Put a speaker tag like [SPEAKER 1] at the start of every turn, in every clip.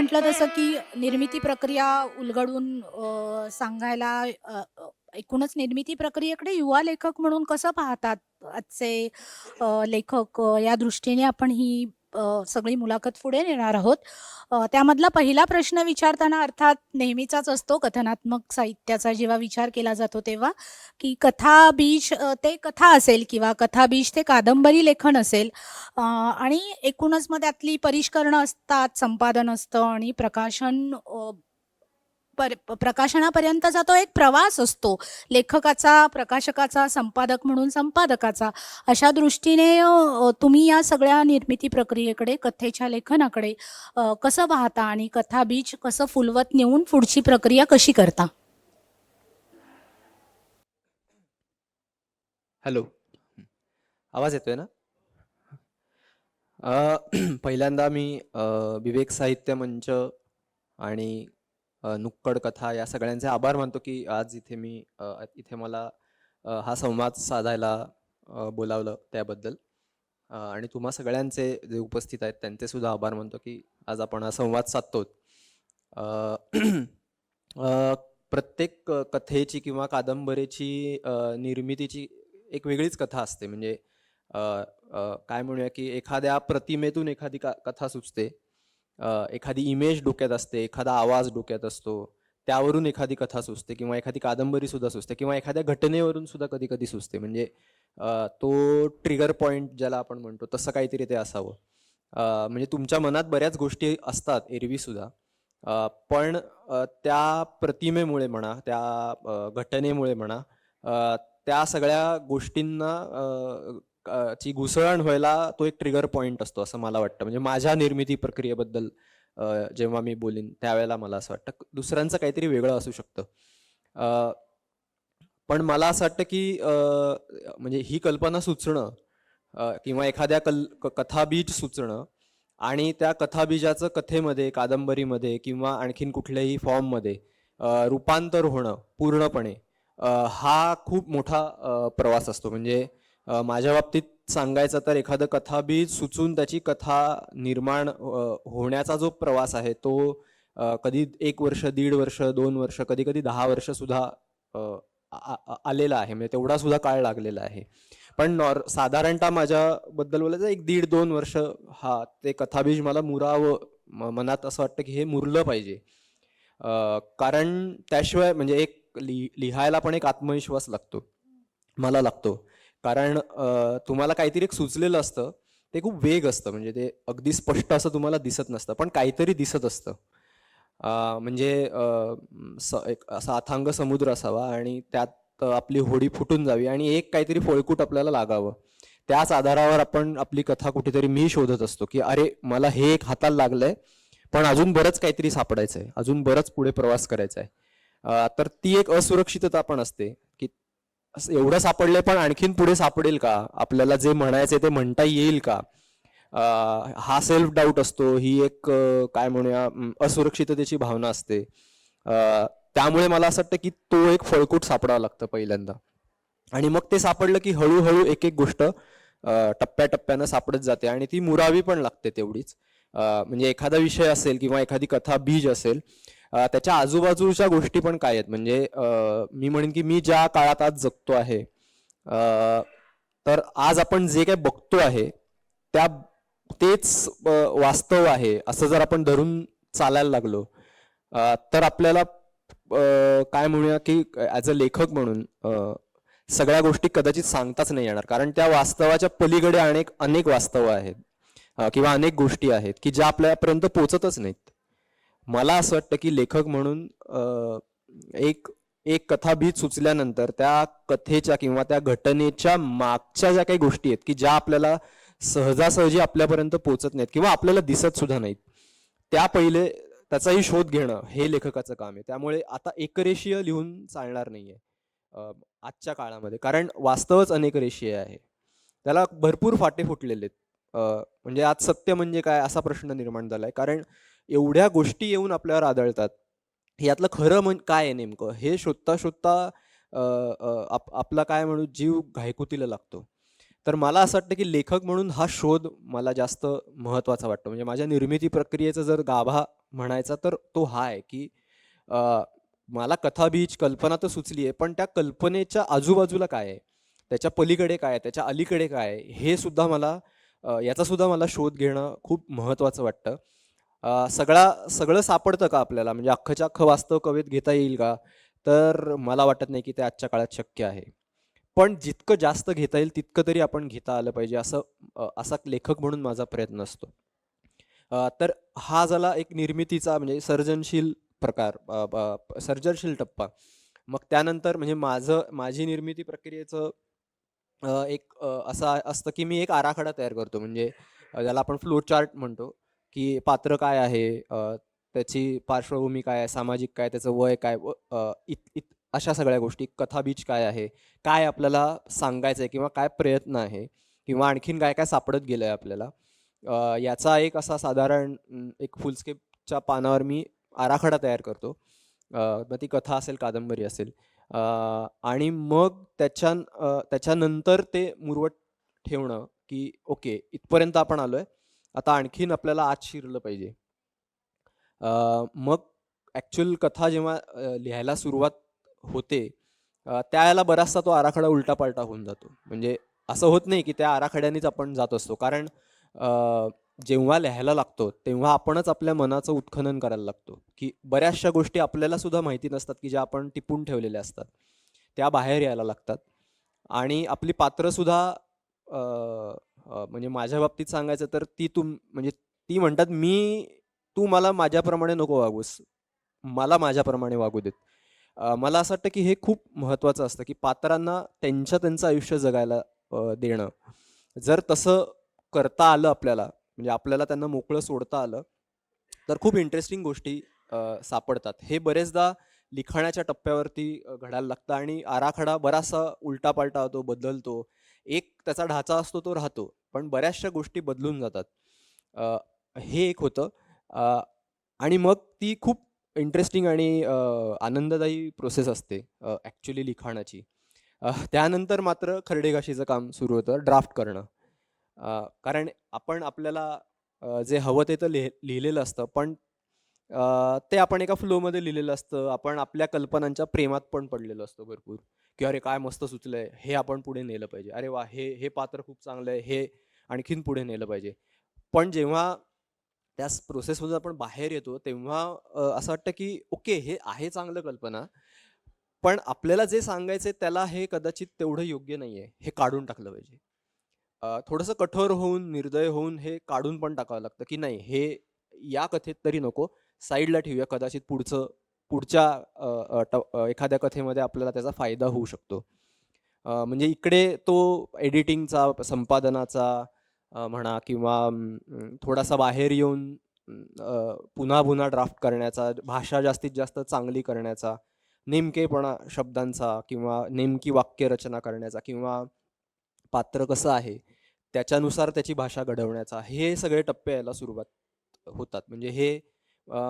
[SPEAKER 1] म्हटलं तसं की निर्मिती प्रक्रिया उलगडून सांगायला एकूणच निर्मिती प्रक्रियेकडे युवा लेखक म्हणून कसं पाहतात आजचे लेखक या दृष्टीने आपण ही सगळी मुलाखत पुढे नेणार आहोत. त्यामधला पहिला प्रश्न विचारताना अर्थात नेहमीचाच असतो कथनात्मक साहित्याचा जेव्हा विचार केला जातो तेव्हा, की कथाबीज ते कथा असेल किंवा कथाबीज ते कादंबरी लेखन असेल. आणि एकूणच मग त्यातली परिष्करणं असतात, संपादन असतं आणि प्रकाशनापर्यंतचा तो एक प्रवास असतो. लेखकाचा, प्रकाशकाचा, संपादक म्हणून संपादकाचा. अशा दृष्टीने तुम्ही या सगळ्या निर्मिती प्रक्रियेकडे, कथेच्या लेखनाकडे कसं पाहता आणि कथाबीज कसं फुलवत नेऊन पुढची प्रक्रिया कशी करता?
[SPEAKER 2] हॅलो. आवाज येतोय ना? पहिल्यांदा मी विवेक साहित्य मंच आणि नुक्कड कथा या सगळ्यांचे आभार मानतो की आज इथे मला हा संवाद साधायला बोलावलं त्याबद्दल. आणि तुम्हा सगळ्यांचे जे उपस्थित आहेत त्यांचे सुद्धा आभार मानतो की आज आपण हा संवाद साधतो. प्रत्येक कथेची किंवा कादंबरीची निर्मितीची एक वेगळीच कथा असते. म्हणजे काय म्हणूया की एखाद्या प्रतिमेतून एखादी कथा सुचते, एखादी इमेज डोक्यात असते, एखादा आवाज डोक्यात असतो, त्यावरून एखादी कथा सुचते किंवा एखादी कादंबरी सुद्धा सुचते किंवा एखाद्या घटनेवरून सुद्धा कधी कधी सुचते. म्हणजे तो ट्रिगर पॉईंट ज्याला आपण म्हणतो तसं काहीतरी ते असावं. म्हणजे तुमच्या मनात बऱ्याच गोष्टी असतात एरवी सुद्धा, पण त्या प्रतिमेमुळे म्हणा, त्या घटनेमुळे म्हणा, त्या सगळ्या गोष्टींना ची घुसळण व्हायला तो एक ट्रिगर पॉईंट असतो असं मला वाटतं. म्हणजे माझ्या निर्मिती प्रक्रियेबद्दल जेव्हा मी बोलीन त्यावेळेला मला असं वाटतं दुसऱ्यांचं काहीतरी वेगळं असू शकतं. पण मला असं वाटतं की म्हणजे ही कल्पना सुचणं किंवा एखाद्या कथाबीज सुचणं आणि त्या कथाबीजाचं कथेमध्ये, कादंबरीमध्ये किंवा आणखीन कुठल्याही फॉर्ममध्ये रूपांतर होणं पूर्णपणे, हा खूप मोठा प्रवास असतो. म्हणजे माझ्या बाबतीत सांगायचं तर एखादं कथाबीज सुचून त्याची कथा निर्माण होण्याचा जो प्रवास आहे तो कधी 1 वर्ष, 1.5 वर्ष, 2 वर्ष, कधी कधी 10 वर्ष सुद्धा आलेला आहे. म्हणजे तेवढा सुद्धा काळ लागलेला आहे. पण साधारणतः माझ्याबद्दल बोलायचं 1-1.5-2 वर्ष हा ते कथाबीज मला मुरावं, मनात असं वाटतं की हे मुरलं पाहिजे. कारण त्याशिवाय म्हणजे एक लिहायला पण एक आत्मविश्वास लागतो, मला लागतो. कारण तुम्हाला काहीतरी एक सुचलेलं असतं, ते खूप वेग असतं. म्हणजे ते अगदी स्पष्ट असं तुम्हाला दिसत नसतं, पण काहीतरी दिसत असतं. म्हणजे एक असा अथांग समुद्र असावा आणि त्यात आपली होडी फुटून जावी आणि एक काहीतरी फळकूट आपल्याला लागावं. त्याच आधारावर आपण आपली कथा कुठेतरी मी शोधत असतो की अरे मला हे एक हाताला लागलंय, पण अजून बरंच काहीतरी सापडायचंय, अजून बरंच पुढे प्रवास करायचा आहे. तर ती एक असुरक्षितता पण असते की एवढं सापडलंय पण आणखीन पुढे सापडेल का, आपल्याला जे म्हणायचंय ते म्हणता येईल का. हा सेल्फ डाऊट असतो, ही एक काय म्हणूया असुरक्षिततेची भावना असते. त्यामुळे मला असं वाटतं की तो एक फळकूट सापडावं लागतं पहिल्यांदा आणि मग ते सापडलं की हळूहळू एक एक गोष्ट टप्प्याटप्प्यानं सापडत जाते आणि ती मुरावी पण लागते तेवढीच. म्हणजे एखादा विषय असेल किंवा एखादी कथा बीज असेल, त्याच्या आजूबाजूच्या गोष्टी पण काय आहेत. म्हणजे मी म्हणेन की मी ज्या काळात आज जगतो आहे, तर आज आपण जे काय बघतो आहे त्या तेच वास्तव आहे असं जर आपण धरून चालायला लागलो, तर आपल्याला काय म्हणूया की ॲज अ लेखक म्हणून सगळ्या गोष्टी कदाचित सांगताच नाही येणार. कारण त्या वास्तवाच्या पलीकडे अनेक अनेक वास्तव आहेत किंवा अनेक गोष्टी आहेत की ज्या आपल्यापर्यंत पोचतच नाहीत. मला असं वाटतं की लेखक म्हणून एक एक कथाबीज सुचल्यानंतर त्या कथेच्या किंवा त्या घटनेच्या मागच्या ज्या काही गोष्टी आहेत की ज्या आपल्याला सहजासहजी आपल्यापर्यंत पोचत नाहीत किंवा आपल्याला दिसत सुद्धा नाहीत, त्या पहिले त्याचाही शोध घेणं हे लेखकाचं काम आहे. त्यामुळे आता एकरेशीय लिहून चालणार नाहीये आजच्या काळामध्ये, कारण वास्तवच अनेकरेशीय आहे. त्याला भरपूर फाटे फुटलेले आहेत. म्हणजे आज सत्य म्हणजे काय असा प्रश्न निर्माण झालाय, कारण एवढ्या गोष्टी येऊन आपल्यावर आदळतात. यातलं खरं काय आहे नेमकं हे शोधता शोधता आपला काय म्हणू जीव घायकुतीला लागतो. तर मला असं वाटतं की लेखक म्हणून हा शोध मला जास्त महत्त्वाचा वाटतो. म्हणजे माझ्या निर्मिती प्रक्रियेचा जर गाभा म्हणायचा तर तो हा आहे की अ, मला कथाबीज कल्पना तर सुचली आहे, पण त्या कल्पनेच्या आजूबाजूला काय आहे? त्याच्या पलीकडे काय आहे? त्याच्या अलीकडे काय आहे? हे सुद्धा मला याचा सुद्धा मला शोध घेणं खूप महत्त्वाचं वाटतं. सगळं सापडतं का आपल्याला? म्हणजे अख्खच्या अख्खं वास्तव कवेत घेता येईल का? तर मला वाटत नाही की ते आजच्या काळात शक्य आहे. पण जितकं जास्त घेता येईल तितकं तरी आपण घेता आलं पाहिजे असा लेखक म्हणून माझा प्रयत्न असतो. तर हा झाला एक निर्मितीचा म्हणजे सर्जनशील प्रकार सर्जनशील टप्पा. मग त्यानंतर म्हणजे माझी निर्मिती प्रक्रियेचं असं असतं की मी एक आराखडा तयार करतो. म्हणजे ज्याला आपण फ्लो चार्ट म्हणतो, की पात्र काय आहे, त्याची पार्श्वभूमी काय आहे, सामाजिक काय, त्याचं वय काय, व अशा सगळ्या गोष्टी, कथाबीज काय आहे, काय आपल्याला सांगायचं आहे किंवा काय प्रयत्न आहे किंवा आणखीन काय-काय सापडत गेलंय आपल्याला. याचा एक असा साधारण एक फुलस्केपच्या पानावर मी आराखडा तयार करतो. मग ती कथा असेल, कादंबरी असेल. अ, आणि मग त्याच्यानंतर ते मुरवत ठेवणं, की ओके इथपर्यंत आपण आलोय. आता आणखीन आपल्याला आत शिरलं पाहिजे. मग ॲक्चुअल कथा जेव्हा लिहायला सुरुवात होते, त्यावेळेला बराचसा तो आराखडा उलटा-पालटा होऊन जातो. म्हणजे असं होत नाही, की त्या आराखड्यानेच आपण जात असतो. कारण जेव्हा लिहायला लागतो, तेव्हा आपणच आपल्या मनाचं उत्खनन करायला लागतो, की बऱ्याचशा गोष्टी आपल्याला सुद्धा माहिती नसतात, की ज्या आपण टिपून ठेवलेल्या असतात. त्या बाहेर यायला लागतात आणि आपली पात्रंसुद्धा अ, म्हणजे माझ्या बाबतीत सांगायचं तर म्हणजे ती म्हणतात, "तू मला माझ्याप्रमाणे नको वागूस. मला माझ्याप्रमाणे वागू देत." मला असं वाटतं, की हे खूप महत्त्वाचं असतं, की पात्रांना त्यांचं आयुष्य जगायला देणं. जर तसं करता आलं आपल्याला, म्हणजे आपल्याला त्यांना मोकळं सोडता आलं, तर खूप इंटरेस्टिंग गोष्टी सापडतात. हे बरेचदा लिखाणाच्या टप्प्यावरती घडायला लागतं आणि आराखडा बराचसा उलटा-पालटा होतो, बदलतो. एक त्याचा ढाचा असतो तो राहतो, पण बऱ्याचशा गोष्टी बदलून जातात. अ, हे एक होतं. अ, आणि मग ती खूप इंटरेस्टिंग आणि आनंददायी प्रोसेस असते ॲक्चुअली लिखाणाची. त्यानंतर मात्र खर्डेघाशीचं काम सुरू होतं, ड्राफ्ट करणं. कारण आपण आपल्याला जे हवं ते तर लिहिलेलं असतं, पण ते आपण एका फ्लोमध्ये लिहिलेलं असतं. आपण आपल्या कल्पनांच्या प्रेमात पण पडलेलो असतो भरपूर, की "अरे, काय मस्त सुचलंय, हे आपण पुढे नेलं पाहिजे. अरे वाह! हे हे पात्र खूप चांगलं आहे, हे आणखीन पुढे नेलं पाहिजे." पण जेव्हा त्या प्रोसेसमधून आपण बाहेर येतो, तेव्हा असं वाटतं की ओके, हे आहे चांगलं कल्पना, पण आपल्याला जे सांगायचंय त्याला हे कदाचित तेवढं योग्य नाहीये. हे काढून टाकलं पाहिजे. थोडंसं कठोर होऊन, निर्दय होऊन हे काढून पण टाकावं लागतं, की नाही हे या कथेत तरी नको, साईडला ठेवूया. कदाचित पुढच्या एखाद्या कथेमध्ये आपल्याला त्याचा फायदा होऊ शकतो. म्हणजे इकडे तो एडिटिंगचा, संपादनाचा म्हणा किंवा थोडासा बाहेर येऊन पुन्हा-पुन्हा ड्राफ्ट करण्याचा, भाषा जास्तीत जास्त चांगली करण्याचा, नेमकेपणा शब्दांचा किंवा नेमकी वाक्यरचना करण्याचा किंवा पात्र कसं आहे, त्याच्यानुसार त्याची भाषा घडवण्याचा, हे सगळे टप्पे यायला सुरुवात होतात. म्हणजे हे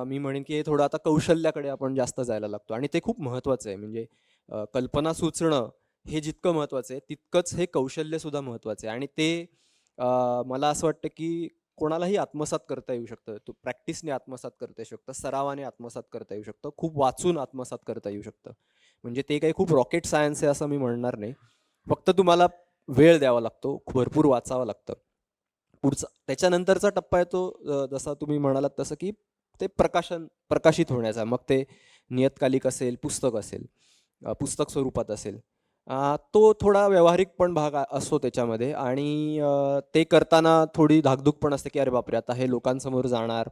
[SPEAKER 2] मी म्हणेन की हे थोडं आता कौशल्याकडे आपण जास्त जायला लागतो आणि ते खूप महत्त्वाचं आहे. म्हणजे कल्पना सुचणं हे जितकं महत्त्वाचं आहे, तितकंच हे कौशल्यसुद्धा महत्त्वाचं आहे आणि ते मला असं वाटतं की कोणालाही आत्मसात करता येऊ शकतं. तो प्रॅक्टिसने आत्मसात करता येऊ शकतं, सरावाने आत्मसात करता येऊ शकतं, खूप वाचून आत्मसात करता येऊ शकतं. म्हणजे ते काही खूप रॉकेट सायन्स आहे असं मी म्हणणार नाही. फक्त तुम्हाला वेळ द्यावा लागतो, भरपूर वाचावं लागतं. त्याच्यानंतरचा टप्पा आहे तो जसा तुम्ही म्हणालात तसं, की ते प्रकाशित होण्याचा. मग ते नियतकालिक असेल, पुस्तक असेल, पुस्तक स्वरूपात असेल. तो थोडा व्यावहारिक पण भाग असतो त्याच्यामध्ये आणि ते करताना थोडी धाकधूक पण असते, की अरे बापरे! आता हे लोकांसमोर जाणार,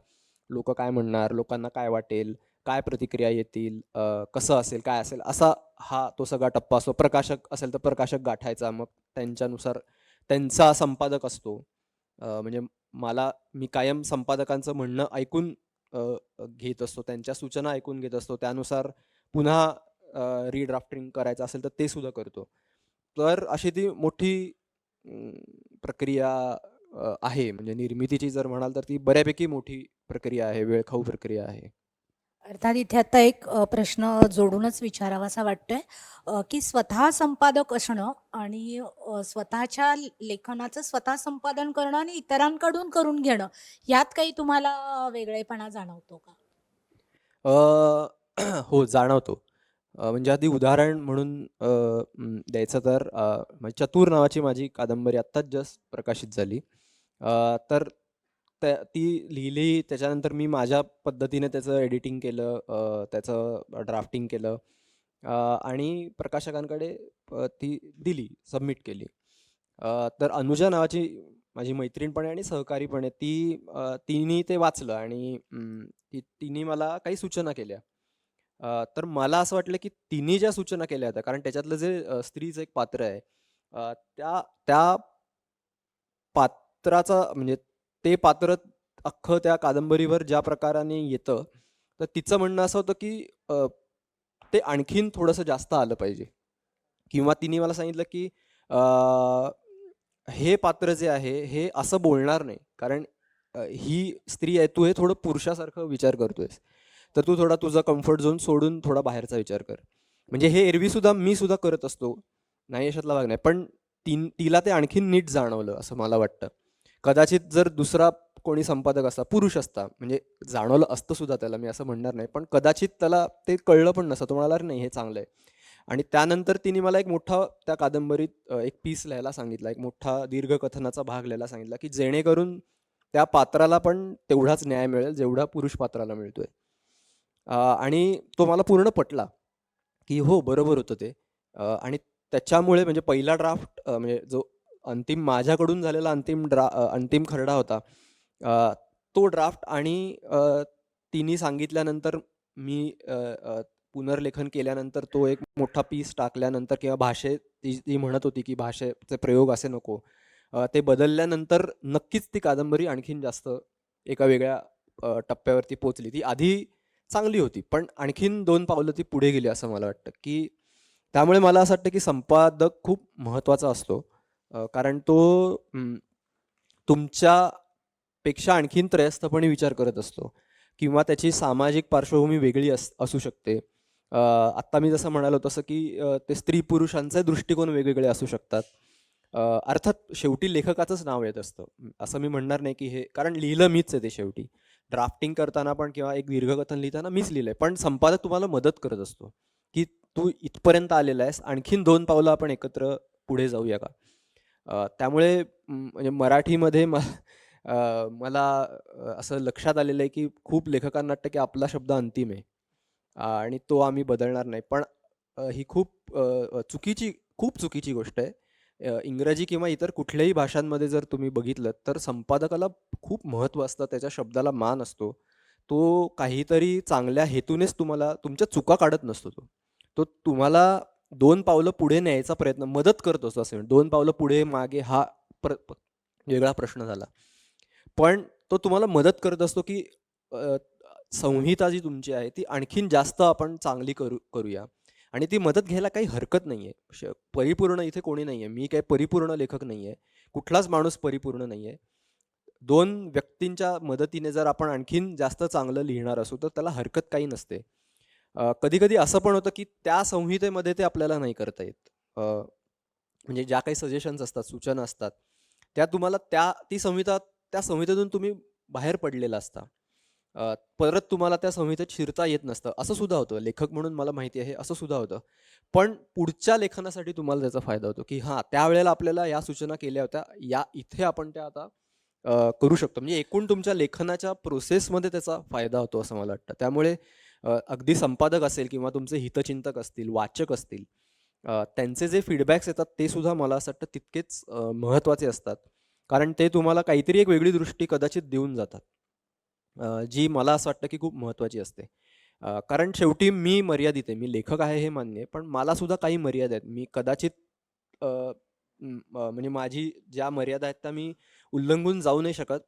[SPEAKER 2] लोकं काय म्हणणार, लोकांना काय वाटेल, काय प्रतिक्रिया येतील, कसं असेल, काय असेल, असा तो सगळा टप्पा असतो. प्रकाशक असेल तर प्रकाशक गाठायचा, मग त्यांच्यानुसार त्यांचा संपादक असतो. म्हणजे मी कायम संपादकांचं म्हणणं ऐकून अ, अ, घेत असतो. त्यांच्या सूचना ऐकून घेत असतो. त्यानुसार पुन्हा रिड्राफ्टिंग करायचं असेल तर ते सुद्धा करतो. तर अशी ती मोठी प्रक्रिया आहे. म्हणजे निर्मितीची जर म्हणाल तर ती बऱ्यापैकी मोठी प्रक्रिया आहे, वेळखाऊ प्रक्रिया आहे.
[SPEAKER 1] अर्थात इथे आता एक प्रश्न जोडूनच विचारावासा वाटतोय, की स्वतः संपादक असणं आणि स्वतःच्या लेखनाचं स्वतः संपादन करणं आणि इतरांकडून करून घेणं, यात काही तुम्हाला वेगळेपणा जाणवतो का?
[SPEAKER 2] अ, हो जाणवतो. म्हणजे आधी उदाहरण म्हणून द्यायचं तर म्हणजे चतुर नावाची माझी कादंबरी आत्ताच जस्ट प्रकाशित झाली. तर ती लिहिली त्याच्यानंतर मी माझ्या पद्धतीने त्याचं एडिटिंग केलं, त्याचं ड्राफ्टिंग केलं आणि प्रकाशकांकडे ती दिली, सबमिट केली. तर अनुजा नावाची माझी मैत्रीण पण आहे आणि सहकारी पण आहे. तिने ते वाचलं आणि तिने मला काही सूचना केल्या. तर मला असं वाटलं, की तिने ज्या सूचना केल्या होत्या, कारण त्याच्यातलं जे स्त्रीचं एक पात्र आहे, त्या त्या पात्राचा म्हणजे ते पात्र अख्खं त्या कादंबरीवर ज्या प्रकाराने येतं, तर तिचं म्हणणं असं होतं, की ते आणखीन थोडंसं जास्त आलं पाहिजे. किंवा तिने मला सांगितलं, की हे पात्र जे आहे, हे असं बोलणार नाही. कारण ही स्त्री आहे, तू हे थोडं पुरुषासारखं विचार करतोयस. तर तू थोडा तुझा कम्फर्ट झोन सोडून थोडा बाहेरचा विचार कर. म्हणजे हे एरवी मी सुद्धा करत असतो. नाही अशातला भाग नाही. पण तिला ते आणखीन नीट जाणवलं असं मला वाटतं. कदाचित जर दुसरा कोणी संपादक असता, पुरुष असता, म्हणजे जाणवलं असतं सुद्धा त्याला, मी असं म्हणणार नाही. पण कदाचित त्याला ते कळलं पण नसतं. तो म्हणाला, "अरे नाही, हे चांगलं आहे." आणि त्यानंतर तिने मला एक मोठा त्या कादंबरीत एक पीस लिहायला सांगितला. एक मोठा दीर्घकथनाचा भाग लिहायला सांगितला, की जेणेकरून त्या पात्राला पण तेवढाच न्याय मिळेल, जेवढा पुरुष पात्राला मिळतोय. आणि तो मला पूर्ण पटला, की हो बरोबर होतं ते. आणि त्याच्यामुळे म्हणजे पहिला ड्राफ्ट म्हणजे जो अंतिम माझ्याकडून झालेला अंतिम खरडा होता. अ, तो ड्राफ्ट आणि तिनी सांगितल्यानंतर मी पुनर्लेखन केल्यानंतर तो एक मोठा पीस टाकल्यानंतर किंवा ती ती म्हणत होती, की भाषेचे प्रयोग असे नको. ते बदलल्यानंतर नक्कीच ती कादंबरी आणखीन जास्त एका वेगळ्या टप्प्यावरती पोहोचली. ती आधी चांगली होती, पण आणखीन 2 पावलं ती पुढे गेली असं मला वाटतं, की त्यामुळे मला असं वाटतं, की संपादक खूप महत्त्वाचा असतो. कारण तो तुमच्यापेक्षा आणखीन त्रयस्थपणे विचार करत असतो किंवा त्याची सामाजिक पार्श्वभूमी वेगळी असू शकते. आत्ता मी जसं म्हणालो तसं, की ते स्त्री-पुरुषांचे दृष्टिकोन वेगवेगळे असू शकतात. अर्थात शेवटी लेखकाचंच नाव येत असतं. असं मी म्हणणार नाही, की हे कारण लिहिलं मीच आहे ते शेवटी. ड्राफ्टिंग करताना पण किंवा एक दीर्घकथन लिहिताना मीच लिहिलंय. पण संपादक तुम्हाला मदत करत असतो, की तू इथपर्यंत आलेला आहेस, आणखीन 2 पावलं आपण एकत्र पुढे जाऊया का? त्यामुळे म्हणजे मराठीमध्ये मला असं लक्षात आलेलं आहे, की खूप लेखकांना वाटतं, की आपला शब्द अंतिम आहे आणि तो आम्ही बदलणार नाही. पण ही खूप चुकीची गोष्ट आहे. इंग्रजी किंवा इतर कुठल्याही भाषांमध्ये जर तुम्ही बघितलंत, तर संपादकाला खूप महत्त्व असतं, त्याच्या शब्दाला मान असतो. तो काहीतरी चांगल्या हेतूनेच तुम्हाला तुमच्या चुका काढत नसतो तो. तो तुम्हाला 2 पावलं पुढे न्यायचा मदत करत असतो असं 2 पावलं पुढे मागे हा वेगळा प्रश्न झाला. पण तो तुम्हाला मदत करत असतो, की अ, संहिता जी तुमची आहे ती आणखीन जास्त आपण चांगली करूया आणि ती मदत घ्यायला काही हरकत नाहीये. परिपूर्ण इथे कोणी नाहीये. मी काही परिपूर्ण लेखक नाहीये. कुठलाच माणूस परिपूर्ण नाहीये. 2 व्यक्तींच्या मदतीने जर आपण आणखीन जास्त चांगलं लिहिणार असू, तर त्याला हरकत काही नसते. कधी-कधी असं पण होतं, की त्या संहितेमध्ये ते आपल्याला नाही करता येत. म्हणजे ज्या काही सजेशन्स असतात, सूचना असतात, त्या तुम्हाला त्या संहितेतून तुम्ही बाहेर पडलेला असता. परत तुम्हाला त्या संहितेत शिरता येत नसतं. असं सुद्धा होतं. लेखक म्हणून मला माहिती आहे, असं सुद्धा होतं. पण पुढच्या लेखनासाठी तुम्हाला त्याचा फायदा होतो, की हां, त्यावेळेला आपल्याला या सूचना केल्या होत्या. इथे आपण त्या आता करू शकतो. म्हणजे एकूण तुमच्या लेखनाच्या प्रोसेसमध्ये त्याचा फायदा होतो असं मला वाटतं. त्यामुळे अगदी संपादक असेल किंवा तुमचे हितचिंतक असतील, वाचक असतील, त्यांचे जे फीडबॅक्स येतात ते सुद्धा मला असं वाटतं तितकेच महत्त्वाचे असतात. कारण ते तुम्हाला काहीतरी एक वेगळी दृष्टी कदाचित देऊन जातात. जी मला असं वाटतं की खूप महत्त्वाची असते. कारण शेवटी मी मर्यादित आहे. मी लेखक आहे हे मान्य आहे. पण मला सुद्धा काही मर्यादा आहेत. मी कदाचित अ, म्हणजे माझी ज्या मर्यादा आहेत त्या मी उल्लंघून जाऊ नाही शकत.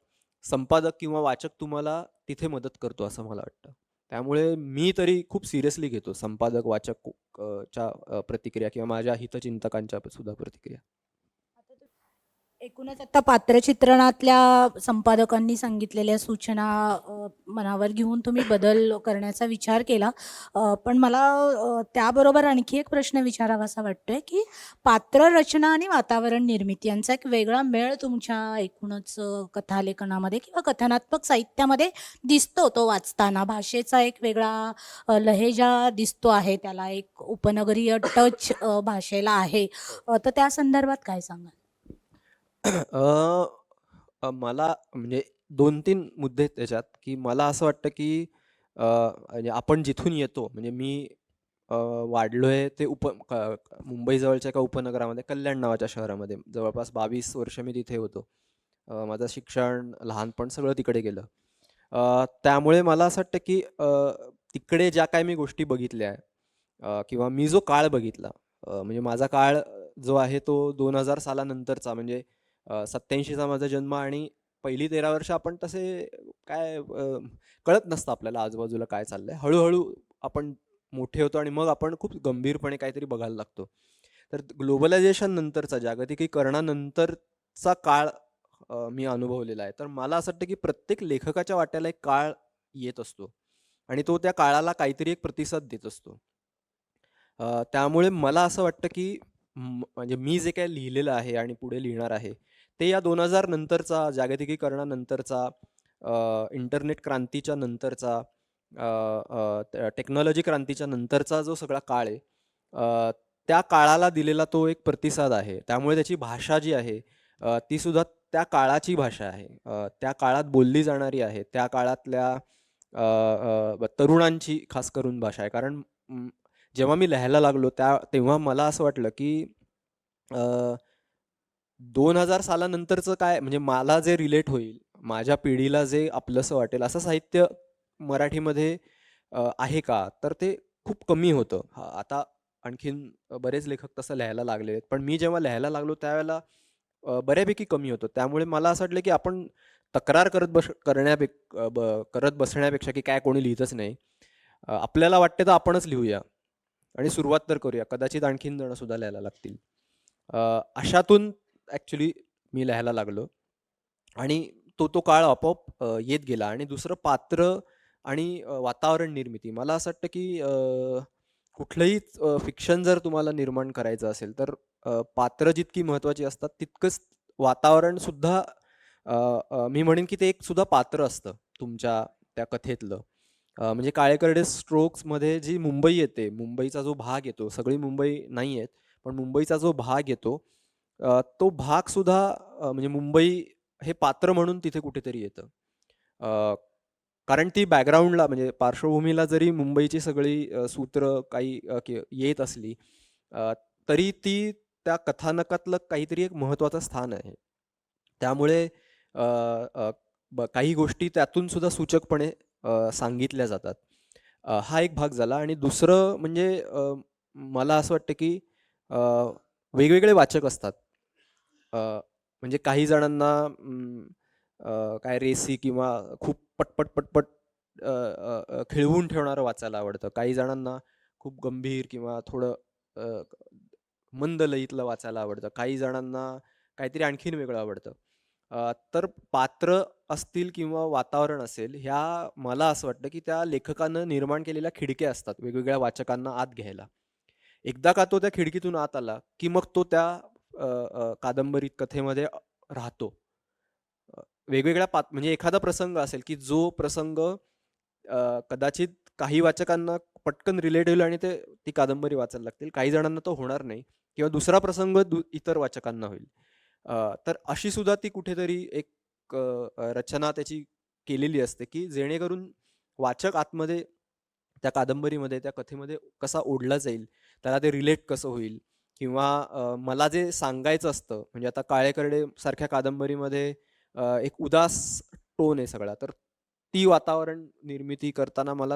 [SPEAKER 2] संपादक किंवा वाचक तुम्हाला तिथे मदत करतो असं मला वाटतं. त्यामुळे मी तरी खूप सिरियसली घेतो संपादक, वाचक च्या प्रतिक्रिया किंवा माझ्या हितचिंतकांच्या सुद्धा प्रतिक्रिया.
[SPEAKER 1] एकूणच आता पात्रचित्रणातल्या संपादकांनी सांगितलेल्या सूचना मनावर घेऊन तुम्ही बदल करण्याचा विचार केला. पण मला त्याबरोबर आणखी एक प्रश्न विचारावासा वाटतोय, की पात्ररचना आणि वातावरण निर्मिती यांचा एक वेगळा मेळ तुमच्या एकूणच कथालेखनामध्ये किंवा कथनात्मक साहित्यामध्ये दिसतो तो वाचताना. भाषेचा एक वेगळा लहेजा दिसतो आहे. त्याला एक उपनगरीय टच भाषेला आहे. तर त्या संदर्भात काय सांगाल?
[SPEAKER 2] अ, मला म्हणजे 2-3 मुद्दे आहेत त्याच्यात, की मला असं वाटतं, की म्हणजे आपण जिथून येतो म्हणजे मी अ, वाढलोय ते मुंबई जवळच्या एका उपनगरामध्ये कल्याण नावाच्या शहरामध्ये. जवळपास 22 वर्ष मी तिथे होतो. माझं शिक्षण, लहानपण सगळं तिकडे गेलं. त्यामुळे मला असं वाटतं, की तिकडे ज्या काही मी गोष्टी बघितल्या किंवा मी जो काळ बघितला म्हणजे माझा काळ जो आहे तो 2000 सालानंतरचा म्हणजे 87चा माझा जन्म आणि पहिली 13 वर्ष आपण तसे काय कळत नसतं आपल्याला आजूबाजूला काय चाललंय. हळू आपण मोठे होतो आणि मग आपण खूप गंभीरपणे काहीतरी बघायला लागतो. तर ग्लोबलायझेशन नंतरचा, जागतिकीकरणानंतरचा काळ मी अनुभवलेला आहे. तर मला असं वाटतं, की प्रत्येक लेखकाच्या वाट्याला एक काळ येत असतो आणि तो त्या काळाला काहीतरी एक प्रतिसाद देत असतो. त्यामुळे मला असं वाटतं, की म्हणजे मी जे काही लिहिलेलं आहे आणि पुढे लिहिणार आहे, ते या 2000 नंतरचा, जागतिकीकरणानंतरचा, इंटरनेट क्रांतीच्या नंतरचा, टेक्नॉलॉजी क्रांतीच्या नंतरचा जो सगळा काळ आहे, त्या काळाला दिलेला तो एक प्रतिसाद आहे. त्यामुळे त्याची भाषा जी आहे, ती सुद्धा त्या काळाची भाषा आहे. त्या काळात बोलली जाणारी आहे. त्या काळातल्या तरुणांची खास करून भाषा आहे. कारण जेव्हा मी लिहायला लागलो तेव्हा मला असं वाटलं, की 2000 सालानंतरचं काय म्हणजे मला जे रिलेट होईल, माझ्या पिढीला जे आपलंसं वाटेल असं साहित्य मराठीमध्ये आहे का? तर ते खूप कमी होतं. हां, आता आणखीन बरेच लेखक तसं लिहायला लागले आहेत. पण मी जेव्हा लिहायला लागलो त्यावेळेला बऱ्यापैकी कमी होतं. त्यामुळे मला असं वाटलं, की आपण तक्रार करत बसण्यापेक्षा, की काय कोणी लिहितच नाही. आपल्याला वाटते तर आपणच लिहूया आणि सुरुवात तर करूया. कदाचित आणखीन जण सुद्धा लिहायला लागतील. अशातून ॲक्चुअली मी लिहायला लागलो आणि तो काळ आपोआप येत गेला आणि दुसरं पात्र आणि वातावरण निर्मिती. मला असं वाटतं, की कुठलंही फिक्शन जर तुम्हाला निर्माण करायचं असेल, तर पात्र जितकी महत्त्वाची असतात, तितकंच वातावरणसुद्धा मी म्हणेन, की ते एक सुद्धा पात्र असतं तुमच्या त्या कथेतलं. म्हणजे काळे करडे स्ट्रोक्समध्ये जी मुंबई येते, मुंबईचा जो भाग येतो, सगळी मुंबई नाही येत, पण मुंबईचा जो भाग येतो, तो भागसुद्धा म्हणजे मुंबई हे पात्र म्हणून तिथे कुठेतरी येतं. अ, कारण ती बॅकग्राऊंडला म्हणजे पार्श्वभूमीला जरी मुंबईची सगळी सूत्र काही येत असली, अ, तरी ती त्या कथानकातलं काहीतरी एक महत्त्वाचं स्थान आहे. त्यामुळे अ, अ, काही गोष्टी त्यातून सुद्धा सूचकपणे सांगितल्या जातात. हा एक भाग झाला आणि दुसरं म्हणजे मला असं वाटतं की अ, वेगवेगळे वाचक असतात. म्हणजे काही जणांना काय रेसी किंवा खूप पटपट खिळवून ठेवणारं वाचायला आवडतं. काही जणांना खूप गंभीर किंवा थोडं अ, मंद लयीतलं वाचायला आवडतं. काही जणांना काहीतरी आणखीन वेगळं आवडतं. तर पात्र असतील किंवा वातावरण असेल, ह्या मला असं वाटतं, की त्या लेखकानं निर्माण केलेल्या खिडक्या असतात वेगवेगळ्या वाचकांना आत घ्यायला. एकदा का तो त्या खिडकीतून आत आला, की मग तो त्या कादंबरीत, कथेमध्ये राहतो. अ, वेगवेगळ्या म्हणजे एखादा प्रसंग असेल, की जो प्रसंग कदाचित काही वाचकांना पटकन रिलेट होईल आणि ती कादंबरी वाचायला लागतील. काही जणांना तो होणार नाही किंवा दुसरा प्रसंग इतर वाचकांना होईल. तर अशी सुद्धा ती कुठेतरी एक रचना त्याची केलेली असते, की जेणेकरून वाचक आतमध्ये त्या कादंबरीमध्ये, त्या कथेमध्ये कसा ओढला जाईल, त्याला ते रिलेट कसं होईल किंवा मला जे सांगायचं असतं म्हणजे आता काळे करडे सारख्या कादंबरीमध्ये एक उदास टोन आहे सगळा. तर ती वातावरण निर्मिती करताना मला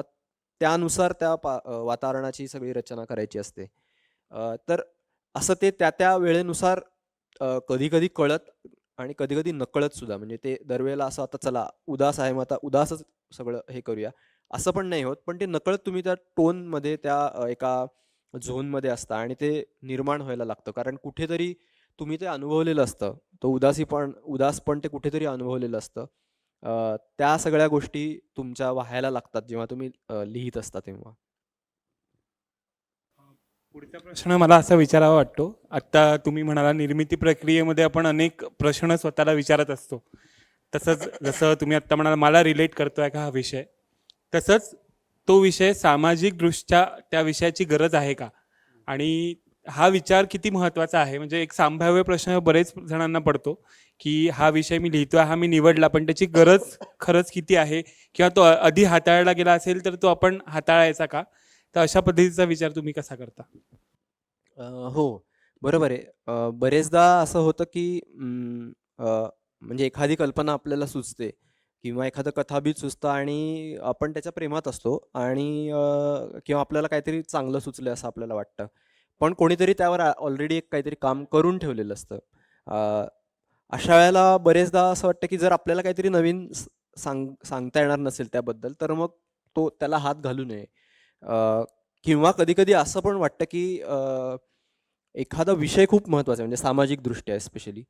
[SPEAKER 2] त्यानुसार वातावरणाची सगळी रचना करायची असते. तर असं ते त्या वेळेनुसार कधी-कधी कळत आणि कधी-कधी नकळत सुद्धा म्हणजे ते दरवेळेला असं आता चला उदास आहे, मग आता उदासच सगळं हे करूया, असं पण नाही होत. पण ते नकळत तुम्ही त्या टोनमध्ये त्या एका झोनमध्ये असता आणि ते निर्माण व्हायला लागतं. कारण कुठेतरी तुम्ही ते अनुभवलेलं असतं. तो उदासपण ते कुठेतरी अनुभवलेलं असतं. त्या सगळ्या गोष्टी तुमच्या वाहायला लागतात जेव्हा तुम्ही लिहित असता तेव्हा.
[SPEAKER 3] पुढचा प्रश्न मला असा विचारावा वाटतो. आता तुम्ही म्हणाला निर्मिती प्रक्रियेमध्ये आपण अनेक प्रश्न स्वतःला विचारत असतो. तसंच जसं तुम्ही आत्ता म्हणाला मला रिलेट करतोय का हा विषय, तसंच तो विषय सामाजिकदृष्ट्या त्या विषयाची गरज आहे का? आणि हा विचार किती महत्त्वाचा आहे? म्हणजे एक संभाव्य प्रश्न बरेच जणांना पडतो, की हा विषय मी लिहितोय, हा मी निवडला, पण त्याची गरज खरंच किती आहे? किंवा तो आधी हाताळला गेला असेल तर तो आपण हाताळायचा का? तर अशा पद्धतीचा विचार तुम्ही कसा करता?
[SPEAKER 2] अ, हो, बरोबर आहे. बरेचदा असं होतं की म्हणजे एखादी कल्पना आपल्याला सुचते किंवा एखादं कथाबीज सुचतं आणि आपण त्याच्या प्रेमात असतो आणि किंवा आपल्याला काहीतरी चांगलं सुचलं असं आपल्याला वाटतं. पण कोणीतरी त्यावर ऑलरेडी एक काहीतरी काम करून ठेवलेलं असतं. अ, अशा वेळेला बरेचदा असं वाटतं की जर आपल्याला काहीतरी नवीन सांगता येणार नसेल त्याबद्दल, तर मग त्याला हात घालू नये. किंवा कधी-कधी असं पण वाटतं की एखादा विषय खूप महत्त्वाचा आहे म्हणजे सामाजिकदृष्ट्या एस्पेशली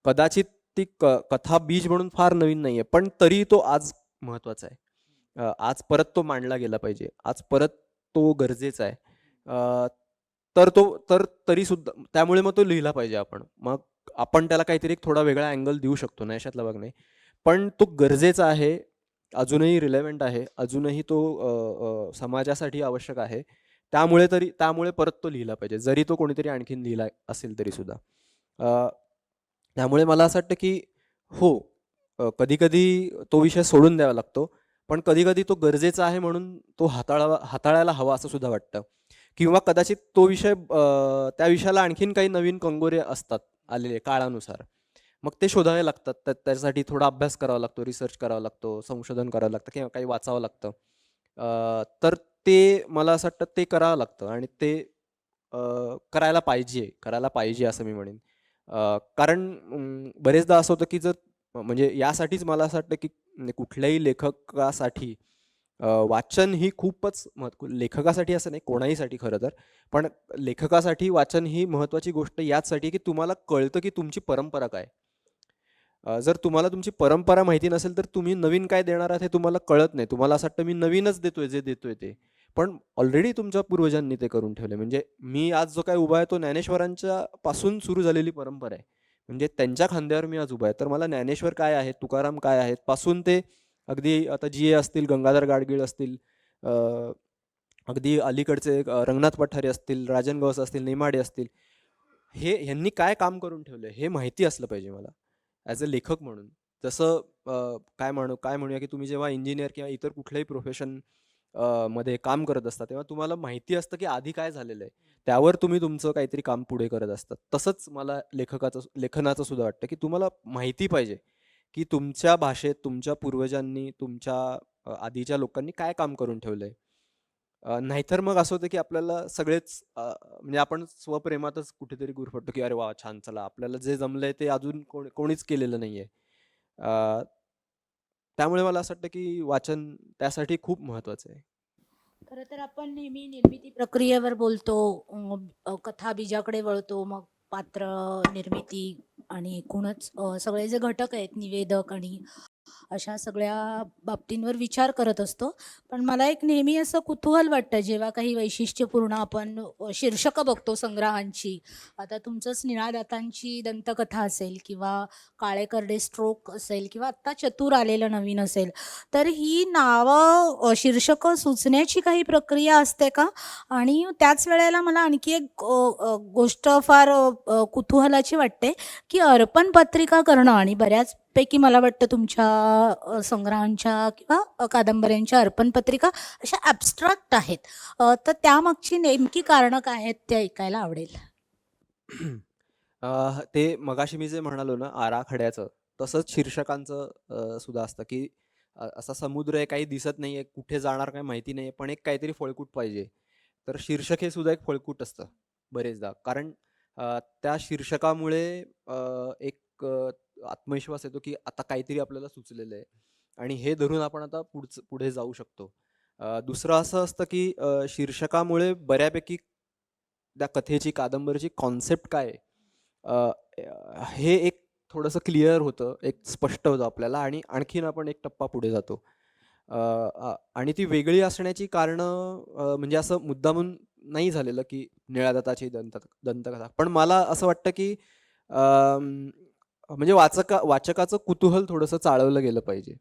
[SPEAKER 2] कदाचित ती कथा बीज म्हणून फार नवीन नाहीये, पण तरी तो आज महत्त्वाचा आहे. आज परत तो मांडला गेला पाहिजे. आज परत तो गरजेचा आहे. अ, तर तरीसुद्धा त्यामुळे मग तो लिहिला पाहिजे आपण. मग आपण त्याला काहीतरी एक थोडा वेगळा अँगल देऊ शकतो, नाही अशातला भाग नाही. पण तो गरजेचा आहे, अजूनही रिलेव्हंट आहे, अजूनही तो समाजासाठी आवश्यक आहे. त्यामुळे परत तो लिहिला पाहिजे. जरी तो कोणीतरी आणखीन लिहिला असेल तरीसुद्धा. अ, त्यामुळे मला असं वाटतं की हो, कधी-कधी तो विषय सोडून द्यावा लागतो. पण कधी-कधी तो गरजेचा आहे म्हणून तो हाताळायला हवा असं सुद्धा वाटतं. किंवा कदाचित त्या विषयाला आणखीन काही नवीन कंगोरे असतात आलेले काळानुसार. मग ते शोधावे लागतात. त्यासाठी थोडा अभ्यास करावा लागतो, रिसर्च करावा लागतो, संशोधन करावं लागतं किंवा काही वाचावं लागतं. तर ते मला असं वाटतं ते करावं लागतं आणि ते करायला पाहिजे असं मी म्हणेन. कारण बरेचदा असं होतं की म्हणजे यासाठीच मला असं वाटतं की म्हणजे कुठल्याही लेखकासाठी वाचन ही खूपच लेखकासाठी असं नाही, कोणाहीसाठी खरं तर. पण लेखकासाठी वाचन ही महत्त्वाची गोष्ट याचसाठी की तुम्हाला कळतं की तुमची परंपरा काय? जर तुम्हाला तुमची परंपरा माहिती नसेल, तर तुम्ही नवीन काय देणार आहात हे तुम्हाला कळत नाही. तुम्हाला असं वाटतं मी नवीनच देतोय, जे देतोय ते. पण ऑलरेडी तुमच्या पूर्वजांनी ते करून ठेवलंय. म्हणजे मी आज जो काही उभा आहे, तो ज्ञानेश्वरांच्या पासून सुरू झालेली परंपरा आहे. म्हणजे त्यांच्या खांद्यावर मी आज उभा आहे. तर मला ज्ञानेश्वर काय आहेत, तुकाराम काय आहेत, पासून ते अगदी आता जी.ए. असतील, गंगाधर गाडगीळ असतील, अ, अगदी अलीकडचे रंगनाथ पठारे असतील, राजन गवस असतील, नेमाडे असतील. ह्यांनी काय काम करून ठेवलंय हे माहिती असलं पाहिजे मला ॲज अ लेखक म्हणून. जसं काय म्हणूया की तुम्ही जेव्हा इंजिनिअर किंवा इतर कुठल्याही प्रोफेशन मध्ये काम करत असता, तेव्हा तुम्हाला माहिती असतं की आधी काय झालेलं आहे. त्यावर तुम्ही तुमचं काहीतरी काम पुढे करत असतात. तसंच मला लेखनाचं सुद्धा वाटतं की तुम्हाला माहिती पाहिजे की तुमच्या भाषेत तुमच्या पूर्वजांनी, तुमच्या आधीच्या लोकांनी काय काम करून ठेवलंय. नाहीतर मग असं होतं की आपल्याला सगळेच म्हणजे आपण स्वप्रेमातच कुठेतरी गुरफटतो की अरे वाह! छान चला आपल्याला जे जमलंय ते अजून कोणीच केलेलं नाहीये. अ, त्यामुळे मला असं वाटतं की वाचन त्यासाठी खूप महत्त्वाचं आहे.
[SPEAKER 1] खरं तर आपण नेहमी निर्मिती प्रक्रियेवर बोलतो, कथा बीजाकडे वळतो, मग पात्र निर्मिती आणि एकूणच सगळे जे घटक आहेत, निवेदक आणि अशा सगळ्या बाबतींवर विचार करत असतो. पण मला एक नेहमी असं कुतूहल वाटतं जेव्हा काही वैशिष्ट्यपूर्ण आपण शीर्षकं बघतो संग्रहांची. आता तुमचंच निळादातांची दंतकथा असेल किंवा काळे करडे स्ट्रोक असेल किंवा आत्ता चतुर आलेलं नवीन असेल. तर ही नावं शीर्षकं सुचण्याची काही प्रक्रिया असते का? आणि त्याच वेळेला मला आणखी एक गोष्ट फार कुतूहलाची वाटते, की अर्पण पत्रिका करणं आणि बऱ्याचपैकी मला वाटतं तुमच्या संग्रहांच्या किंवा कादंबऱ्यांच्या अर्पण पत्रिका अशा ॲब्स्ट्रॅक्ट आहेत. तर त्यामागची नेमकी कारणं काय आहेत ते ऐकायला आवडेल.
[SPEAKER 2] ते मगाशी मी जे म्हणालो ना आराखड्याचं, तसंच शीर्षकांचं सुद्धा असतं, की असा समुद्र आहे, काही दिसत नाहीये, कुठे जाणार काही माहिती नाहीये, पण एक काहीतरी फळकूट पाहिजे. तर शीर्षक हे सुद्धा एक फळकूट असतं बरेचदा. कारण त्या शीर्षकामुळे एक आत्मविश्वास येतो, की आता काहीतरी आपल्याला सुचलेलं आहे आणि हे धरून आपण आता पुढे जाऊ शकतो. दुसरं असं असतं, की शीर्षकामुळे बऱ्यापैकी त्या कथेची कादंबरीची कॉन्सेप्ट काय आहे, हे एक थोडंसं क्लिअर होतं, एक स्पष्ट होतं आपल्याला आणि आणखीन आपण एक टप्पा पुढे जातो. आणि ती वेगळी असण्याची कारणं म्हणजे असं मुद्दामून नाही झालेलं की निळ्या दत्ताची दंतकथा. पण मला असं वाटतं की म्हणजे वाचकाचं कुतूहल थोडंसं चाळवलं गेलं पाहिजे.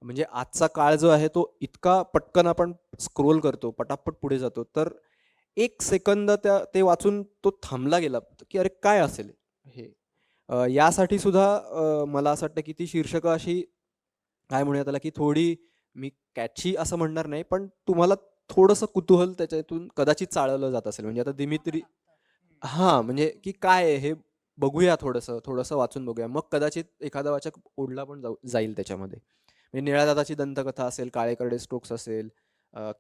[SPEAKER 2] म्हणजे आजचा काळ जो आहे तो इतका पटकन आपण स्क्रोल करतो, पटापट पुढे जातो, तर 1 सेकंद ते वाचून तो थांबला गेला, की अरे काय असेल हे? यासाठी सुद्धा मला असं वाटतं की ती शीर्षकं अशी काय म्हणूया त्याला, की थोडी मी कॅची असं म्हणणार नाही, पण तुम्हाला थोडंसं कुतूहल त्याच्यातून कदाचित चाळवलं जात असेल. म्हणजे आता दिमित्री हां, म्हणजे की काय आहे हे बघूया थोडंसं, थोडंसं वाचून बघूया. मग कदाचित एखादा वाचक ओढला पण जाईल त्याच्यामध्ये. म्हणजे निळ्या दादाची दंतकथा असेल, काळे करडे स्ट्रोक्स असेल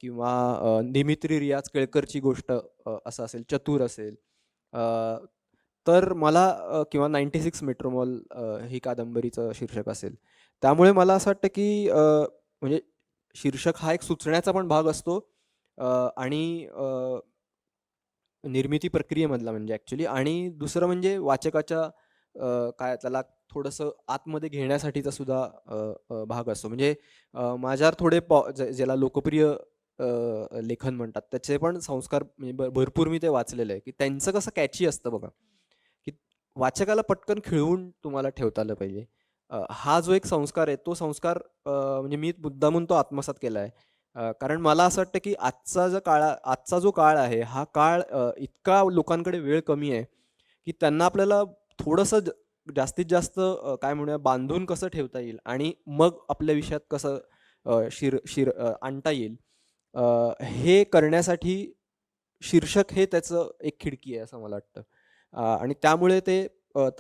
[SPEAKER 2] किंवा दिमित्री रियाज केळकरची गोष्ट असं असेल, चतुर असेल. अ, तर मला किंवा 96 मेट्रो मॉल ही कादंबरीचं शीर्षक असेल. त्यामुळे मला असं वाटतं की म्हणजे शीर्षक हा एक सुचण्याचा पण भाग असतो अ, आणि निर्मिती प्रक्रियेमधला म्हणजे ॲक्चुअली आणि दुसरं म्हणजे वाचकाच्या काय त्याला थोडंसं आतमध्ये घेण्यासाठीचा सुद्धा भाग असतो. म्हणजे माझ्यावर थोडे ज्याला लोकप्रिय लेखन म्हणतात त्याचे पण संस्कार म्हणजे भरपूर मी ते वाचलेलं आहे, की त्यांचं कसं कॅची असतं बघा, की वाचकाला पटकन खिळवून तुम्हाला ठेवता आलं पाहिजे. हा जो एक संस्कार आहे तो संस्कार म्हणजे मी मुद्दामून तो आत्मसात केला आहे. कारण मला असं वाटतं, की आजचा जो काळ आहे, हा काळ इतका लोकांकडे वेळ कमी आहे, की त्यांना आपल्याला थोडंसं जास्तीत जास्त काय म्हणूया बांधून कसं ठेवता येईल आणि मग आपल्या विषयात कसं आणता येईल. हे करण्यासाठी शीर्षक हे त्याचं एक खिडकी आहे असं मला वाटतं. आणि त्यामुळे ते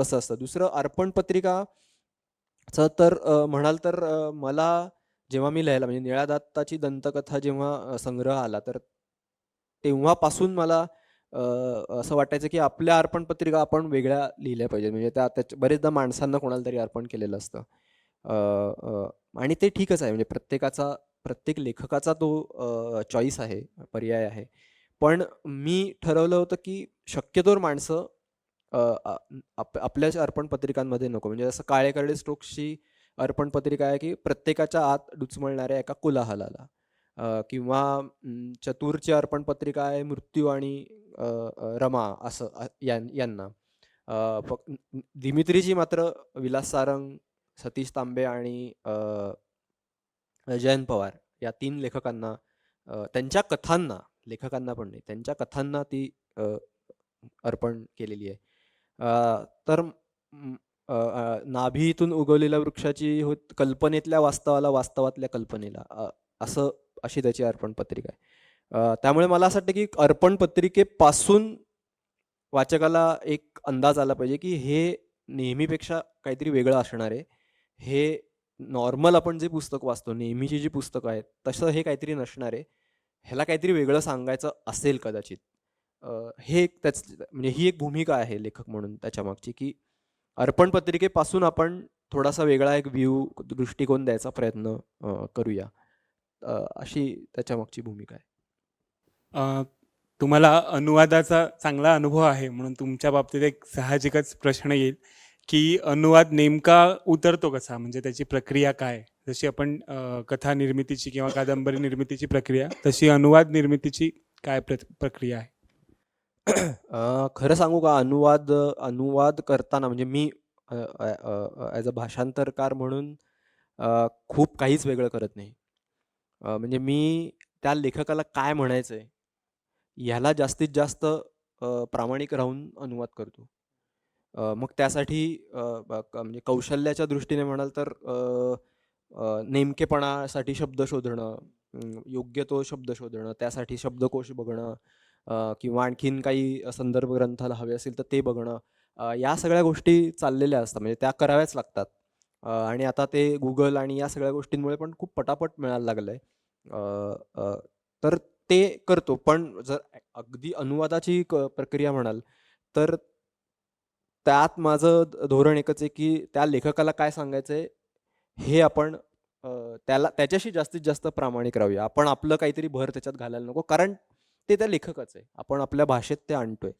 [SPEAKER 2] तसं असतं. दुसरं अर्पण पत्रिकाचं तर म्हणाल तर मला जेव्हा मी लिहायला म्हणजे निळ्या दत्ताची दंतकथा जेव्हा संग्रह आला, तर तेव्हापासून मला असं वाटायचं की आपल्या अर्पण पत्रिका आपण वेगळ्या लिहिल्या पाहिजेत. म्हणजे बरेचदा माणसांना कोणाला तरी अर्पण केलेलं असतं. अ, अ, आणि ते ठीकच आहे. म्हणजे प्रत्येक लेखकाचा तो चॉईस आहे, पर्याय आहे. पण मी ठरवलं होतं की शक्यतोवर माणसं अ, अ, आपल्याच अर्पण पत्रिकांमध्ये नको. म्हणजे जसं काळे करडे स्ट्रोक्सची अर्पण पत्रिका आहे की प्रत्येकाच्या आत डुचमळणाऱ्या एका कोलाहलाला. किंवा चतुरची अर्पण पत्रिका आहे मृत्यू आणि रमा असं यांना. दिमित्रीची मात्र विलास सारंग, सतीश तांबे आणि जयंत पवार या 3 लेखकांना त्यांच्या कथांना, लेखकांना पण नाही, त्यांच्या कथांना ती अर्पण केलेली आहे. तर नाभीतून उगवलेल्या वृक्षाची कल्पनेतल्या वास्तवाला, वास्तवातल्या कल्पनेला अशी त्याची अर्पण पत्रिका आहे. त्यामुळे मला असं वाटतं की अर्पण पत्रिकेपासून वाचकाला एक अंदाज आला पाहिजे की हे नेहमीपेक्षा काहीतरी वेगळं असणार आहे. हे नॉर्मल आपण जे पुस्तक वाचतो, नेहमीची जी पुस्तकं आहेत, तसं हे काहीतरी नसणार आहे. ह्याला काहीतरी वेगळं सांगायचं असेल कदाचित. हे एक म्हणजे ही एक भूमिका आहे लेखक म्हणून त्याच्यामागची, की अर्पण पत्रिकेपासून आपण थोडासा वेगळा एक दृष्टिकोन द्यायचा प्रयत्न करूया. अशी त्याच्यामागची भूमिका आहे.
[SPEAKER 3] अ, तुम्हाला अनुवादाचा चांगला अनुभव आहे म्हणून तुमच्या बाबतीत एक साहजिकच प्रश्न येईल, की अनुवाद नेमका उतरतो कसा? म्हणजे त्याची प्रक्रिया काय? जशी आपण कथा निर्मितीची किंवा कादंबरी निर्मितीची प्रक्रिया, तशी अनुवाद निर्मितीची काय प्रक्रिया आहे?
[SPEAKER 2] खरं सांगू का अनुवाद करताना म्हणजे मी ॲज अ भाषांतरकार म्हणून खूप काहीच वेगळं करत नाही. म्हणजे मी त्या लेखकाला काय म्हणायचंय, ह्याला जास्तीत जास्त प्रामाणिक राहून अनुवाद करतो. मग त्यासाठी म्हणजे कौशल्याच्या दृष्टीने म्हणाल तर नेमकेपणासाठी शब्द शोधणं, योग्य तो शब्द शोधणं, त्यासाठी शब्दकोश बघणं किंवा आणखीन काही संदर्भ ग्रंथाला हवे असेल तर ते बघणं. या सगळ्या गोष्टी चाललेल्या असतात म्हणजे त्या कराव्याच लागतात. आणि आता ते Google आणि या सगळ्या गोष्टींमुळे पण खूप पटापट मिळायला लागलंय. अ, अ, तर ते करतो. पण जर अगदी अनुवादाची प्रक्रिया म्हणाल, तर त्यात माझं धोरण एकच आहे, की त्या लेखकाला काय सांगायचंय, हे आपण त्याच्याशी जास्तीत जास्त प्रामाणिक राहूया. आपण आपलं काहीतरी भर त्याच्यात घालायला नको. कारण ते त्या लेखकाचं आहे. आपण आपल्या भाषेत ते आणतोय.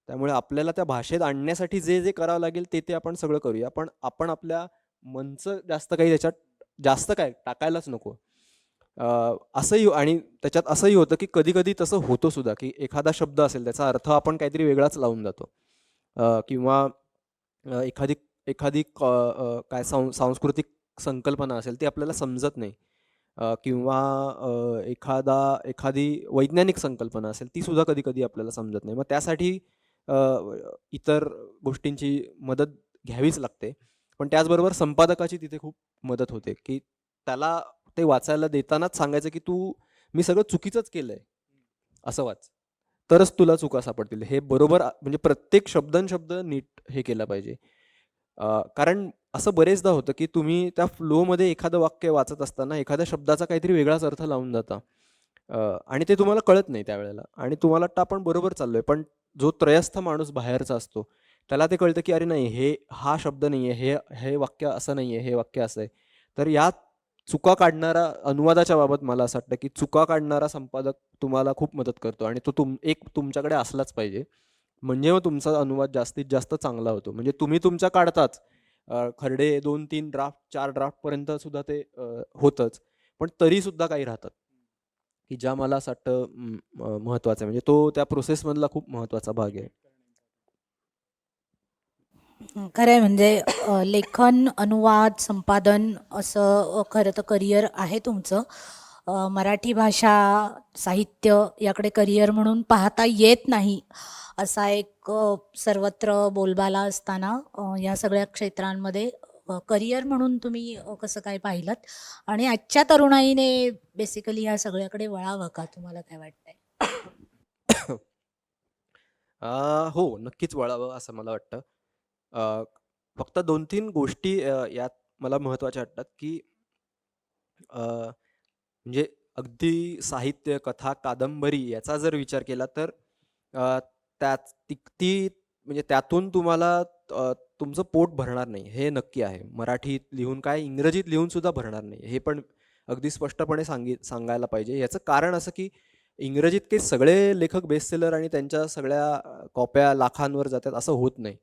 [SPEAKER 2] त्यामुळे आपल्याला त्या भाषेत आणण्यासाठी जे जे करावं लागेल ते आपण सगळं करूया. पण आपण आपल्या मनचं जास्त काही त्याच्यात जास्त काय टाकायलाच नको. असंही आणि त्याच्यात असंही होतं की कधी-कधी तसं होतं सुद्धा, की एखादा शब्द असेल त्याचा अर्थ आपण काहीतरी वेगळाच लावून जातो. किंवा एखादी एखादी काय सांस्कृतिक संकल्पना असेल ती आपल्याला समजत नाही. किंवा एखादी वैज्ञानिक संकल्पना असेल ती सुद्धा कधी-कधी आपल्याला समजत नाही. मग त्यासाठी अ, इतर गोष्टींची मदत घ्यावीच लागते. पण त्याचबरोबर संपादकाची तिथे खूप मदत होते, की त्याला ते वाचायला देतानाच सांगायचं, की "तू मी सगळं चुकीचंच केलंय, असं वाच." तरच तुला चुका सापडतील. हे बरोबर म्हणजे प्रत्येक शब्दनशब्द नीट हे केला पाहिजे. कारण असं बरेचदा होतं, की तुम्ही त्या फ्लोमध्ये एखादं वाक्य वाचत असताना एखाद्या शब्दाचा काहीतरी वेगळाच अर्थ लावून जाता. आणि ते तुम्हाला कळत नाही त्यावेळेला आणि तुम्हाला वाटतं आपण बरोबर चाललोय. पण जो त्रयस्थ माणूस बाहेरचा असतो, त्याला ते कळतं, की अरे नाही हा शब्द नाहीये, हे हे वाक्य असं नाहीये, हे वाक्य असं आहे. तर या चुका काढणारा अनुवादाच्या बाबत मला असं वाटतं, की चुका काढणारा संपादक तुम्हाला खूप मदत करतो आणि तो तुमच्याकडे असलाच पाहिजे. म्हणजे मग तुमचा अनुवाद जास्तीत जास्त चांगला होतो. म्हणजे तुम्ही तुमचा काढताच. खरडे 2-3 ड्राफ्ट, 4 ड्राफ्टपर्यंत सुद्धा ते होतंच. पण तरीसुद्धा काही राहतात, की ज्या मला असं वाटतं महत्त्वाचं आहे. म्हणजे तो त्या प्रोसेसमधला खूप महत्त्वाचा भाग आहे.
[SPEAKER 1] खरं आहे म्हणजे लेखन, अनुवाद, संपादन असं खरं तर करिअर आहे तुमचं. मराठी भाषा, साहित्य याकडे करिअर म्हणून पाहता येत नाही, असा एक सर्वत्र बोलबाला असताना या सगळ्या क्षेत्रांमध्ये करिअर म्हणून तुम्ही कसं काय पाहिलत? आणि आजच्या तरुणाईने बेसिकली या सगळ्याकडे वळावं का? तुम्हाला काय वाटतंय?
[SPEAKER 2] हो, नक्कीच वळावं असं मला वाटतं. अ, फक्त 2-3 गोष्टी यात मला महत्त्वाच्या वाटतात, की म्हणजे अगदी साहित्य, कथा, कादंबरी याचा जर विचार केला तर अ, त्यात ती म्हणजे त्यातून तुम्हाला तुमचं पोट भरणार नाही, हे नक्की आहे. मराठीत लिहून काय, इंग्रजीत लिहून सुद्धा भरणार नाही. हे पण अगदी स्पष्टपणे सांगायला पाहिजे. याचं कारण असं, की इंग्रजीत सगळे लेखक बेस्टसेलर आणि त्यांच्या सगळ्या कॉप्या लाखांवर जातात असं होत नाही.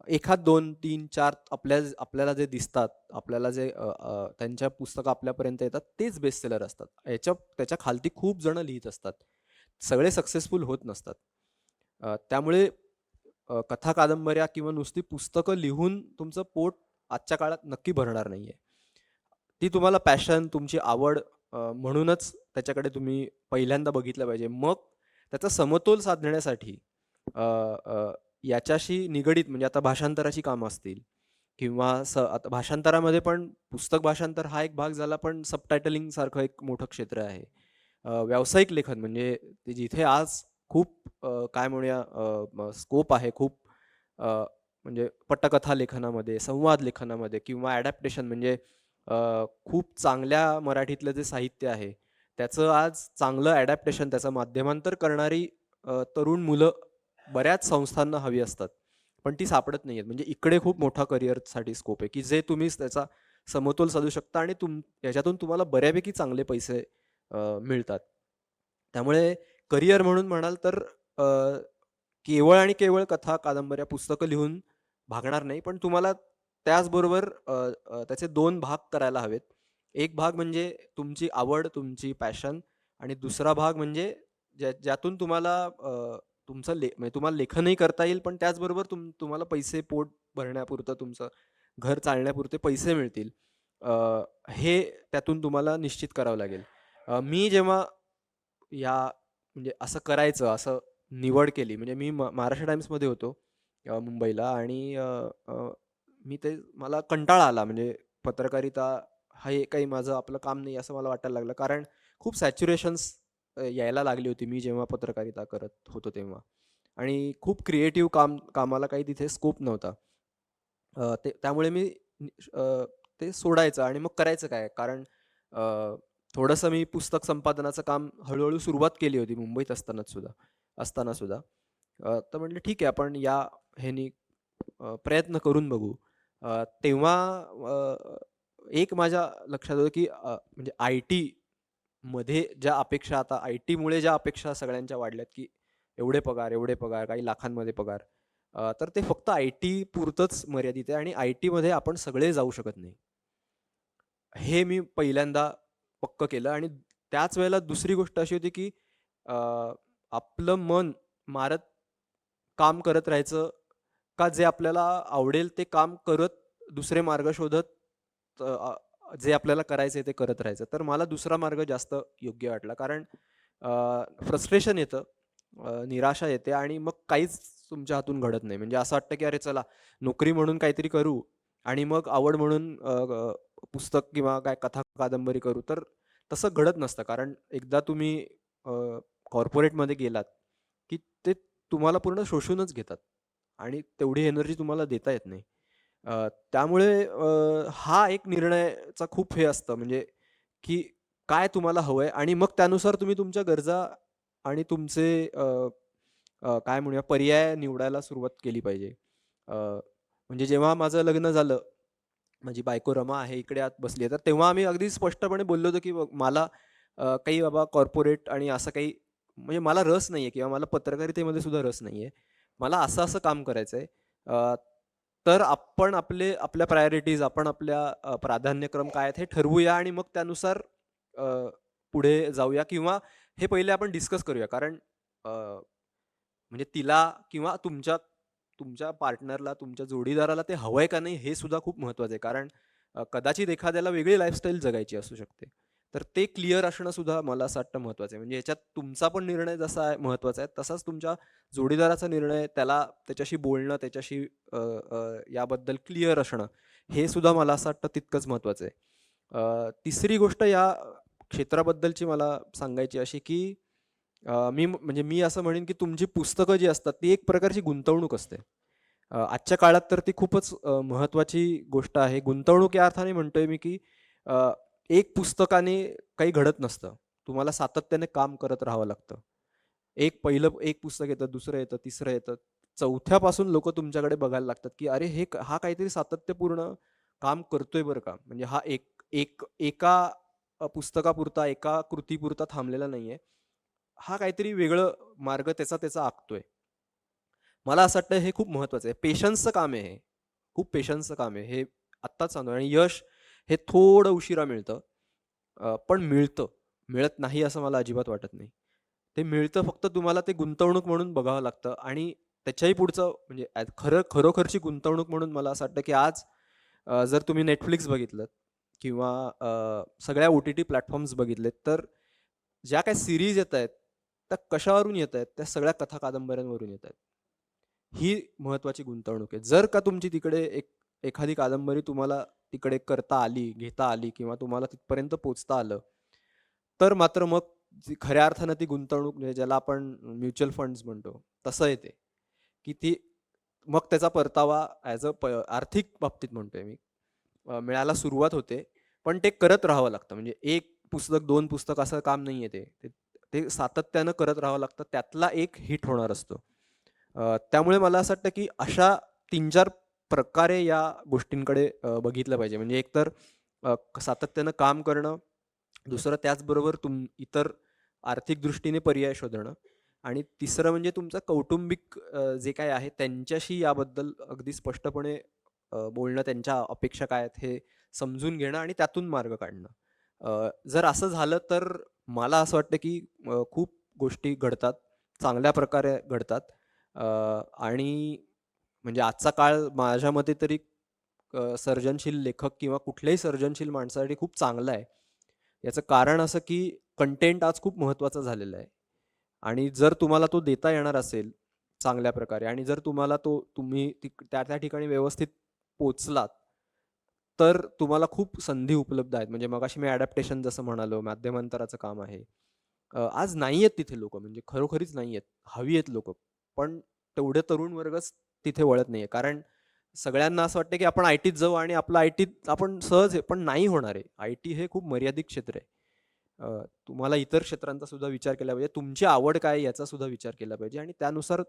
[SPEAKER 2] एखाद 2, 3, 4 आपल्याला जे दिसतात, आपल्याला जे त्यांच्या पुस्तकं आपल्यापर्यंत येतात तेच बेस्टसेलर असतात. त्याच्या खालती खूप जण लिहित असतात. सगळे सक्सेसफुल होत नसतात. त्यामुळे कथा, कादंबऱ्या किंवा नुसती पुस्तकं लिहून तुमचं पोट आजच्या काळात नक्की भरणार नाहीये. ती तुम्हाला पॅशन, तुमची आवड म्हणूनच त्याच्याकडे तुम्ही पहिल्यांदा बघितलं पाहिजे. मग त्याचा समतोल साधण्यासाठी अ, अ, याच्याशी निगडीत म्हणजे आता भाषांतराची कामं असतील किंवा आता भाषांतरामध्ये पण पुस्तक भाषांतर हा एक भाग झाला, पण सबटायटलिंग सारखं एक मोठं क्षेत्र आहे. व्यावसायिक लेखन म्हणजे ते जिथे आज खूप काय म्हणूया स्कोप आहे खूप अ, म्हणजे पटकथा लेखनामध्ये, संवाद लेखनामध्ये किंवा ॲडॅप्टेशन म्हणजे खूप चांगल्या मराठीतलं जे साहित्य आहे, त्याचं आज चांगलं ॲडॅप्टेशन, त्याचं माध्यमांतर करणारी तरुण मुलं बऱ्याच संस्थांना हवी असतात. पण ती सापडत नाहीयेत. म्हणजे इकडे खूप मोठा करिअरसाठी स्कोप आहे, की जे तुम्ही त्याचा समतोल साधू शकता आणि याच्यातून तुम्हाला बऱ्यापैकी चांगले पैसे मिळतात. त्यामुळे करिअर म्हणून म्हणाल तर केवळ आणि केवळ कथा, कादंबऱ्या, पुस्तकं लिहून भागणार नाही. पण तुम्हाला त्याचबरोबर त्याचे 2 भाग करायला हवेत. एक भाग म्हणजे तुमची आवड, तुमची पॅशन आणि दुसरा भाग म्हणजे ज्यातून तुम्हाला म्हणजे तुम्हाला लेखनही करता येईल, पण त्याचबरोबर तुम्हाला पैसे पोट भरण्यापुरतं, तुमचं घर चालण्यापुरते पैसे मिळतील. अ, हे त्यातून तुम्हाला निश्चित करावं लागेल. मी जेव्हा या म्हणजे असं करायचं, असं निवड केली. म्हणजे मी महाराष्ट्र टाइम्समध्ये होतो मुंबईला आणि मी मला कंटाळा आला म्हणजे पत्रकारिता हे काही माझं आपलं काम नाही असं मला वाटायला लागलं. कारण खूप सॅच्युरेशन्स यायला लागली होती मी जेव्हा पत्रकारिता करत होतो तेव्हा आणि खूप क्रिएटिव्ह कामाला काही तिथे स्कोप नव्हता. त्यामुळे मी ते सोडायचं आणि मग करायचं काय? कारण थोडंसं मी पुस्तक संपादनाचं काम हळू सुरुवात केली होती मुंबईत असताना सुद्धा. तर म्हटलं ठीक आहे आपण ह्यानी प्रयत्न करून बघू. तेव्हा एक माझ्या लक्षात होतं, की म्हणजे आय-टी मध्ये ज्या अपेक्षा आता आय टीमुळे ज्या अपेक्षा सगळ्यांच्या वाढल्यात की एवढे पगार काही लाखांमध्ये पगार, तर ते फक्त आय टी पुरतंच मर्यादित आहे आणि आय टीमध्ये आपण सगळे जाऊ शकत नाही. हे मी पहिल्यांदा पक्क केलं आणि त्याच वेळेला दुसरी गोष्ट अशी होती की अ, आपलं मन मारत काम करत राहायचं का जे आपल्याला आवडेल ते काम करत दुसरे मार्ग शोधत जे आपल्याला करायचंय ते करत राहायचं. तर मला दुसरा मार्ग जास्त योग्य वाटला. कारण फ्रस्ट्रेशन येतं, निराशा येते आणि मग काहीच तुमच्या हातून घडत नाही. म्हणजे असं वाटतं की अरे चला नोकरी म्हणून काहीतरी करू आणि मग आवड म्हणून पुस्तक किंवा काय कथा कादंबरी करू. तर तसं घडत नसतं. कारण एकदा तुम्ही कॉर्पोरेटमध्ये गेलात की ते तुम्हाला पूर्ण शोषूनच घेतात आणि तेवढी एनर्जी तुम्हाला देता येत नाही. त्यामुळे हा एक निर्णयाचा खूप हे असतं म्हणजे की काय तुम्हाला हवंय आणि मग त्यानुसार तुम्ही तुमच्या गरजा आणि तुमचे काय म्हणूया पर्याय निवडायला सुरुवात केली पाहिजे. म्हणजे जेव्हा माझं लग्न झालं, माझी बायको रमा आहे इकडे आत बसली आहे, तर तेव्हा आम्ही अगदी स्पष्टपणे बोललो होतो की बघ मला काही बाबा कॉर्पोरेट आणि असं काही म्हणजे मला रस नाहीये किंवा मला पत्रकारितेमध्ये सुद्धा रस नाहीये. मला असं-असं काम करायचंय. तर आपण आपल्या प्रायोरिटीज आपण आपल्या प्राधान्यक्रम काय आहेत हे ठरवूया आणि मग त्यानुसार अ, पुढे जाऊया किंवा हे पहिले आपण डिस्कस करूया. कारण म्हणजे तिला किंवा तुमच्या तुमच्या पार्टनरला, तुमच्या जोडीदाराला ते हवंय का नाही हे सुद्धा खूप महत्त्वाचं आहे. कारण कदाचित एखाद्याला वेगळी लाईफस्टाईल जगायची असू शकते. तर ते क्लिअर असणं सुद्धा मला असं वाटतं महत्त्वाचं आहे. म्हणजे ह्याच्यात तुमचा पण निर्णय जसा आहे महत्त्वाचा आहे, तसाच तुमच्या जोडीदाराचा निर्णय, त्याला त्याच्याशी बोलणं, त्याच्याशी याबद्दल क्लिअर असणं, हे सुद्धा मला असं वाटतं तितकंच महत्त्वाचं आहे. तिसरी गोष्ट या क्षेत्राबद्दलची मला सांगायची अशी, की म्हणजे मी असं म्हणेन, की तुमची पुस्तकं जी असतात, ती एक प्रकारची गुंतवणूक असते. आजच्या काळात तर ती खूपच महत्त्वाची गोष्ट आहे. गुंतवणूक या अर्थाने म्हणतोय मी, की अ, एक पुस्तकाने काही घडत नसतं. तुम्हाला सातत्याने काम करत राहावं लागतं. एक पुस्तक येतं, दुसरं येतं, तिसरं येतं. चौथ्यापासून लोकं तुमच्याकडे बघायला लागतात, की अरे हा काहीतरी सातत्यपूर्ण काम करतोय बरं का. म्हणजे हा एका पुस्तकापुरता, एका कृतीपुरता थांबलेला नाहीये. हा काहीतरी वेगळं मार्ग त्याचा त्याचा आखतोय. मला असं वाटतं हे खूप महत्वाचं आहे. पेशन्सचं काम आहे हे. खूप पेशन्सचं काम आहे. हे आत्ताच सांगतो आणि यश हे थोडं उशिरा मिळतं. पण मिळतं. मिळत नाही असं मला अजिबात वाटत नाही. ते मिळतं फक्त तुम्हाला ते गुंतवणूक म्हणून बघावं लागतं आणि त्याच्याही पुढचं म्हणजे खरोखरची गुंतवणूक म्हणून मला असं वाटतं, की आज जर तुम्ही Netflix बघितलत किंवा सगळ्या ओ-टी-टी प्लॅटफॉर्म्स बघितलेत, तर ज्या काही सीरीज येतायत, त्या कशावरून येतायत? त्या सगळ्या कथा कादंबऱ्यांवरून येतायत. ही महत्त्वाची गुंतवणूक आहे. जर का तुमची तिकडे एखादी कादंबरी तुम्हाला तिकडे करता आली, घेता आली किंवा तुम्हाला तिथपर्यंत पोहोचता आलं, तर मात्र मग जी खऱ्या अर्थानं ती गुंतवणूक म्हणजे ज्याला आपण म्युच्युअल फंड्स म्हणतो, तसं येते, की ती मग त्याचा परतावा आर्थिक बाबतीत म्हणतोय मी, मिळायला सुरुवात होते. पण ते करत राहावं लागतं. म्हणजे 1 पुस्तक, 2 पुस्तक असं काम नाहीये ते. ते सातत्यानं करत राहावं लागतं. त्यातला एक हिट होणार असतो. त्यामुळे मला असं वाटतं, की अशा 3-4 प्रकारे या गोष्टींकडे बघितलं पाहिजे. म्हणजे एकतर सातत्यानं काम करणं, दुसरं त्याचबरोबर इतर आर्थिक दृष्टीने पर्याय शोधणं आणि तिसरं म्हणजे तुमचं कौटुंबिक जे काही आहे त्यांच्याशी याबद्दल अगदी स्पष्टपणे बोलणं, त्यांच्या अपेक्षा काय आहेत हे समजून घेणं आणि त्यातून मार्ग काढणं. जर असं झालं तर मला असं वाटतं, की खूप गोष्टी घडतात, चांगल्या प्रकारे घडतात. आणि म्हणजे आजचा काळ माझ्या मते तरी सर्जनशील लेखक किंवा कुठल्याही सर्जनशील माणसासाठी खूप चांगला आहे. याचं कारण असं की कंटेंट आज खूप महत्त्वाचा झालेला आहे आणि जर तुम्हाला तो देता येणार असेल चांगल्या प्रकारे आणि जर तुम्हाला तुम्ही त्या त्या ठिकाणी व्यवस्थित पोहोचलात, तर तुम्हाला खूप संधी उपलब्ध आहेत. म्हणजे मगाशी मी अडॅप्टेशन जसं म्हणालो, माध्यमांतराचं काम आहे. आज नाही आहेत तिथे लोकं म्हणजे खरोखरीच नाही आहेत. हवी आहेत लोकं. पण तेवढे तरुण वर्गच तिथे वळत नाहीये. कारण सगळ्यांना असं वाटतं, की आपण आय-टीत जाऊ आणि आपलं आय-टीत आपण सहज आहे, पण नाही होणार आहे. आय-टी हे खूप मर्यादित क्षेत्र आहे. तुम्हाला इतर क्षेत्रांचा सुद्धा विचार केला पाहिजे. तुमची आवड काय आहे याचा सुद्धा विचार केला पाहिजे आणि त्यानुसार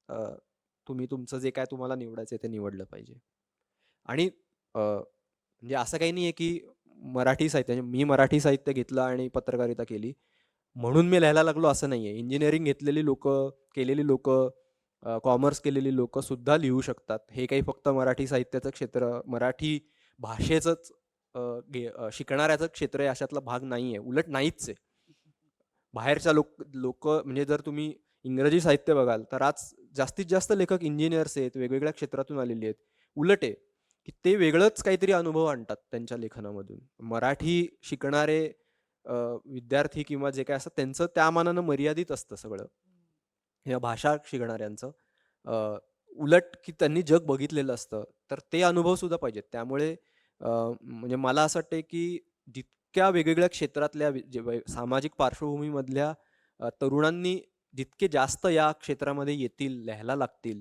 [SPEAKER 2] अ, तुम्ही तुमचं जे काय तुम्हाला निवडायचं ते निवडलं पाहिजे. आणि म्हणजे असं काही नाहीये, की मराठी साहित्य म्हणजे मी मराठी साहित्य घेतलं आणि पत्रकारिता केली म्हणून मी लिहायला लागलो असं नाही आहे. इंजिनिअरिंग घेतलेली लोकं, केलेली लोकं, कॉमर्स केलेली लोकं सुद्धा लिहू शकतात. हे काही फक्त मराठी साहित्याचं क्षेत्र, मराठी भाषेचंच शिकणाऱ्याचं क्षेत्र आहे अशातला भाग नाही आहे. उलट नाहीच आहे. बाहेरच्या लोकं म्हणजे जर तुम्ही इंग्रजी साहित्य बघाल तर आज जास्तीत जास्त लेखक इंजिनियर्स आहेत, वेगवेगळ्या क्षेत्रातून आलेले आहेत. उलट आहे की ते वेगळंच काहीतरी अनुभव आणतात त्यांच्या लेखनामधून. मराठी शिकणारे विद्यार्थी किंवा जे काय असतं त्यांचं त्या मानानं मर्यादित असतं सगळं. या भाषा शिकणाऱ्यांचं उलट की त्यांनी जग बघितलेलं असतं तर ते अनुभव सुद्धा पाहिजेत. त्यामुळे म्हणजे मला असं वाटतंय की जितक्या वेगवेगळ्या क्षेत्रातल्या सामाजिक पार्श्वभूमीमधल्या तरुणांनी जितके जास्त या क्षेत्रामध्ये येतील, लिहायला लागतील,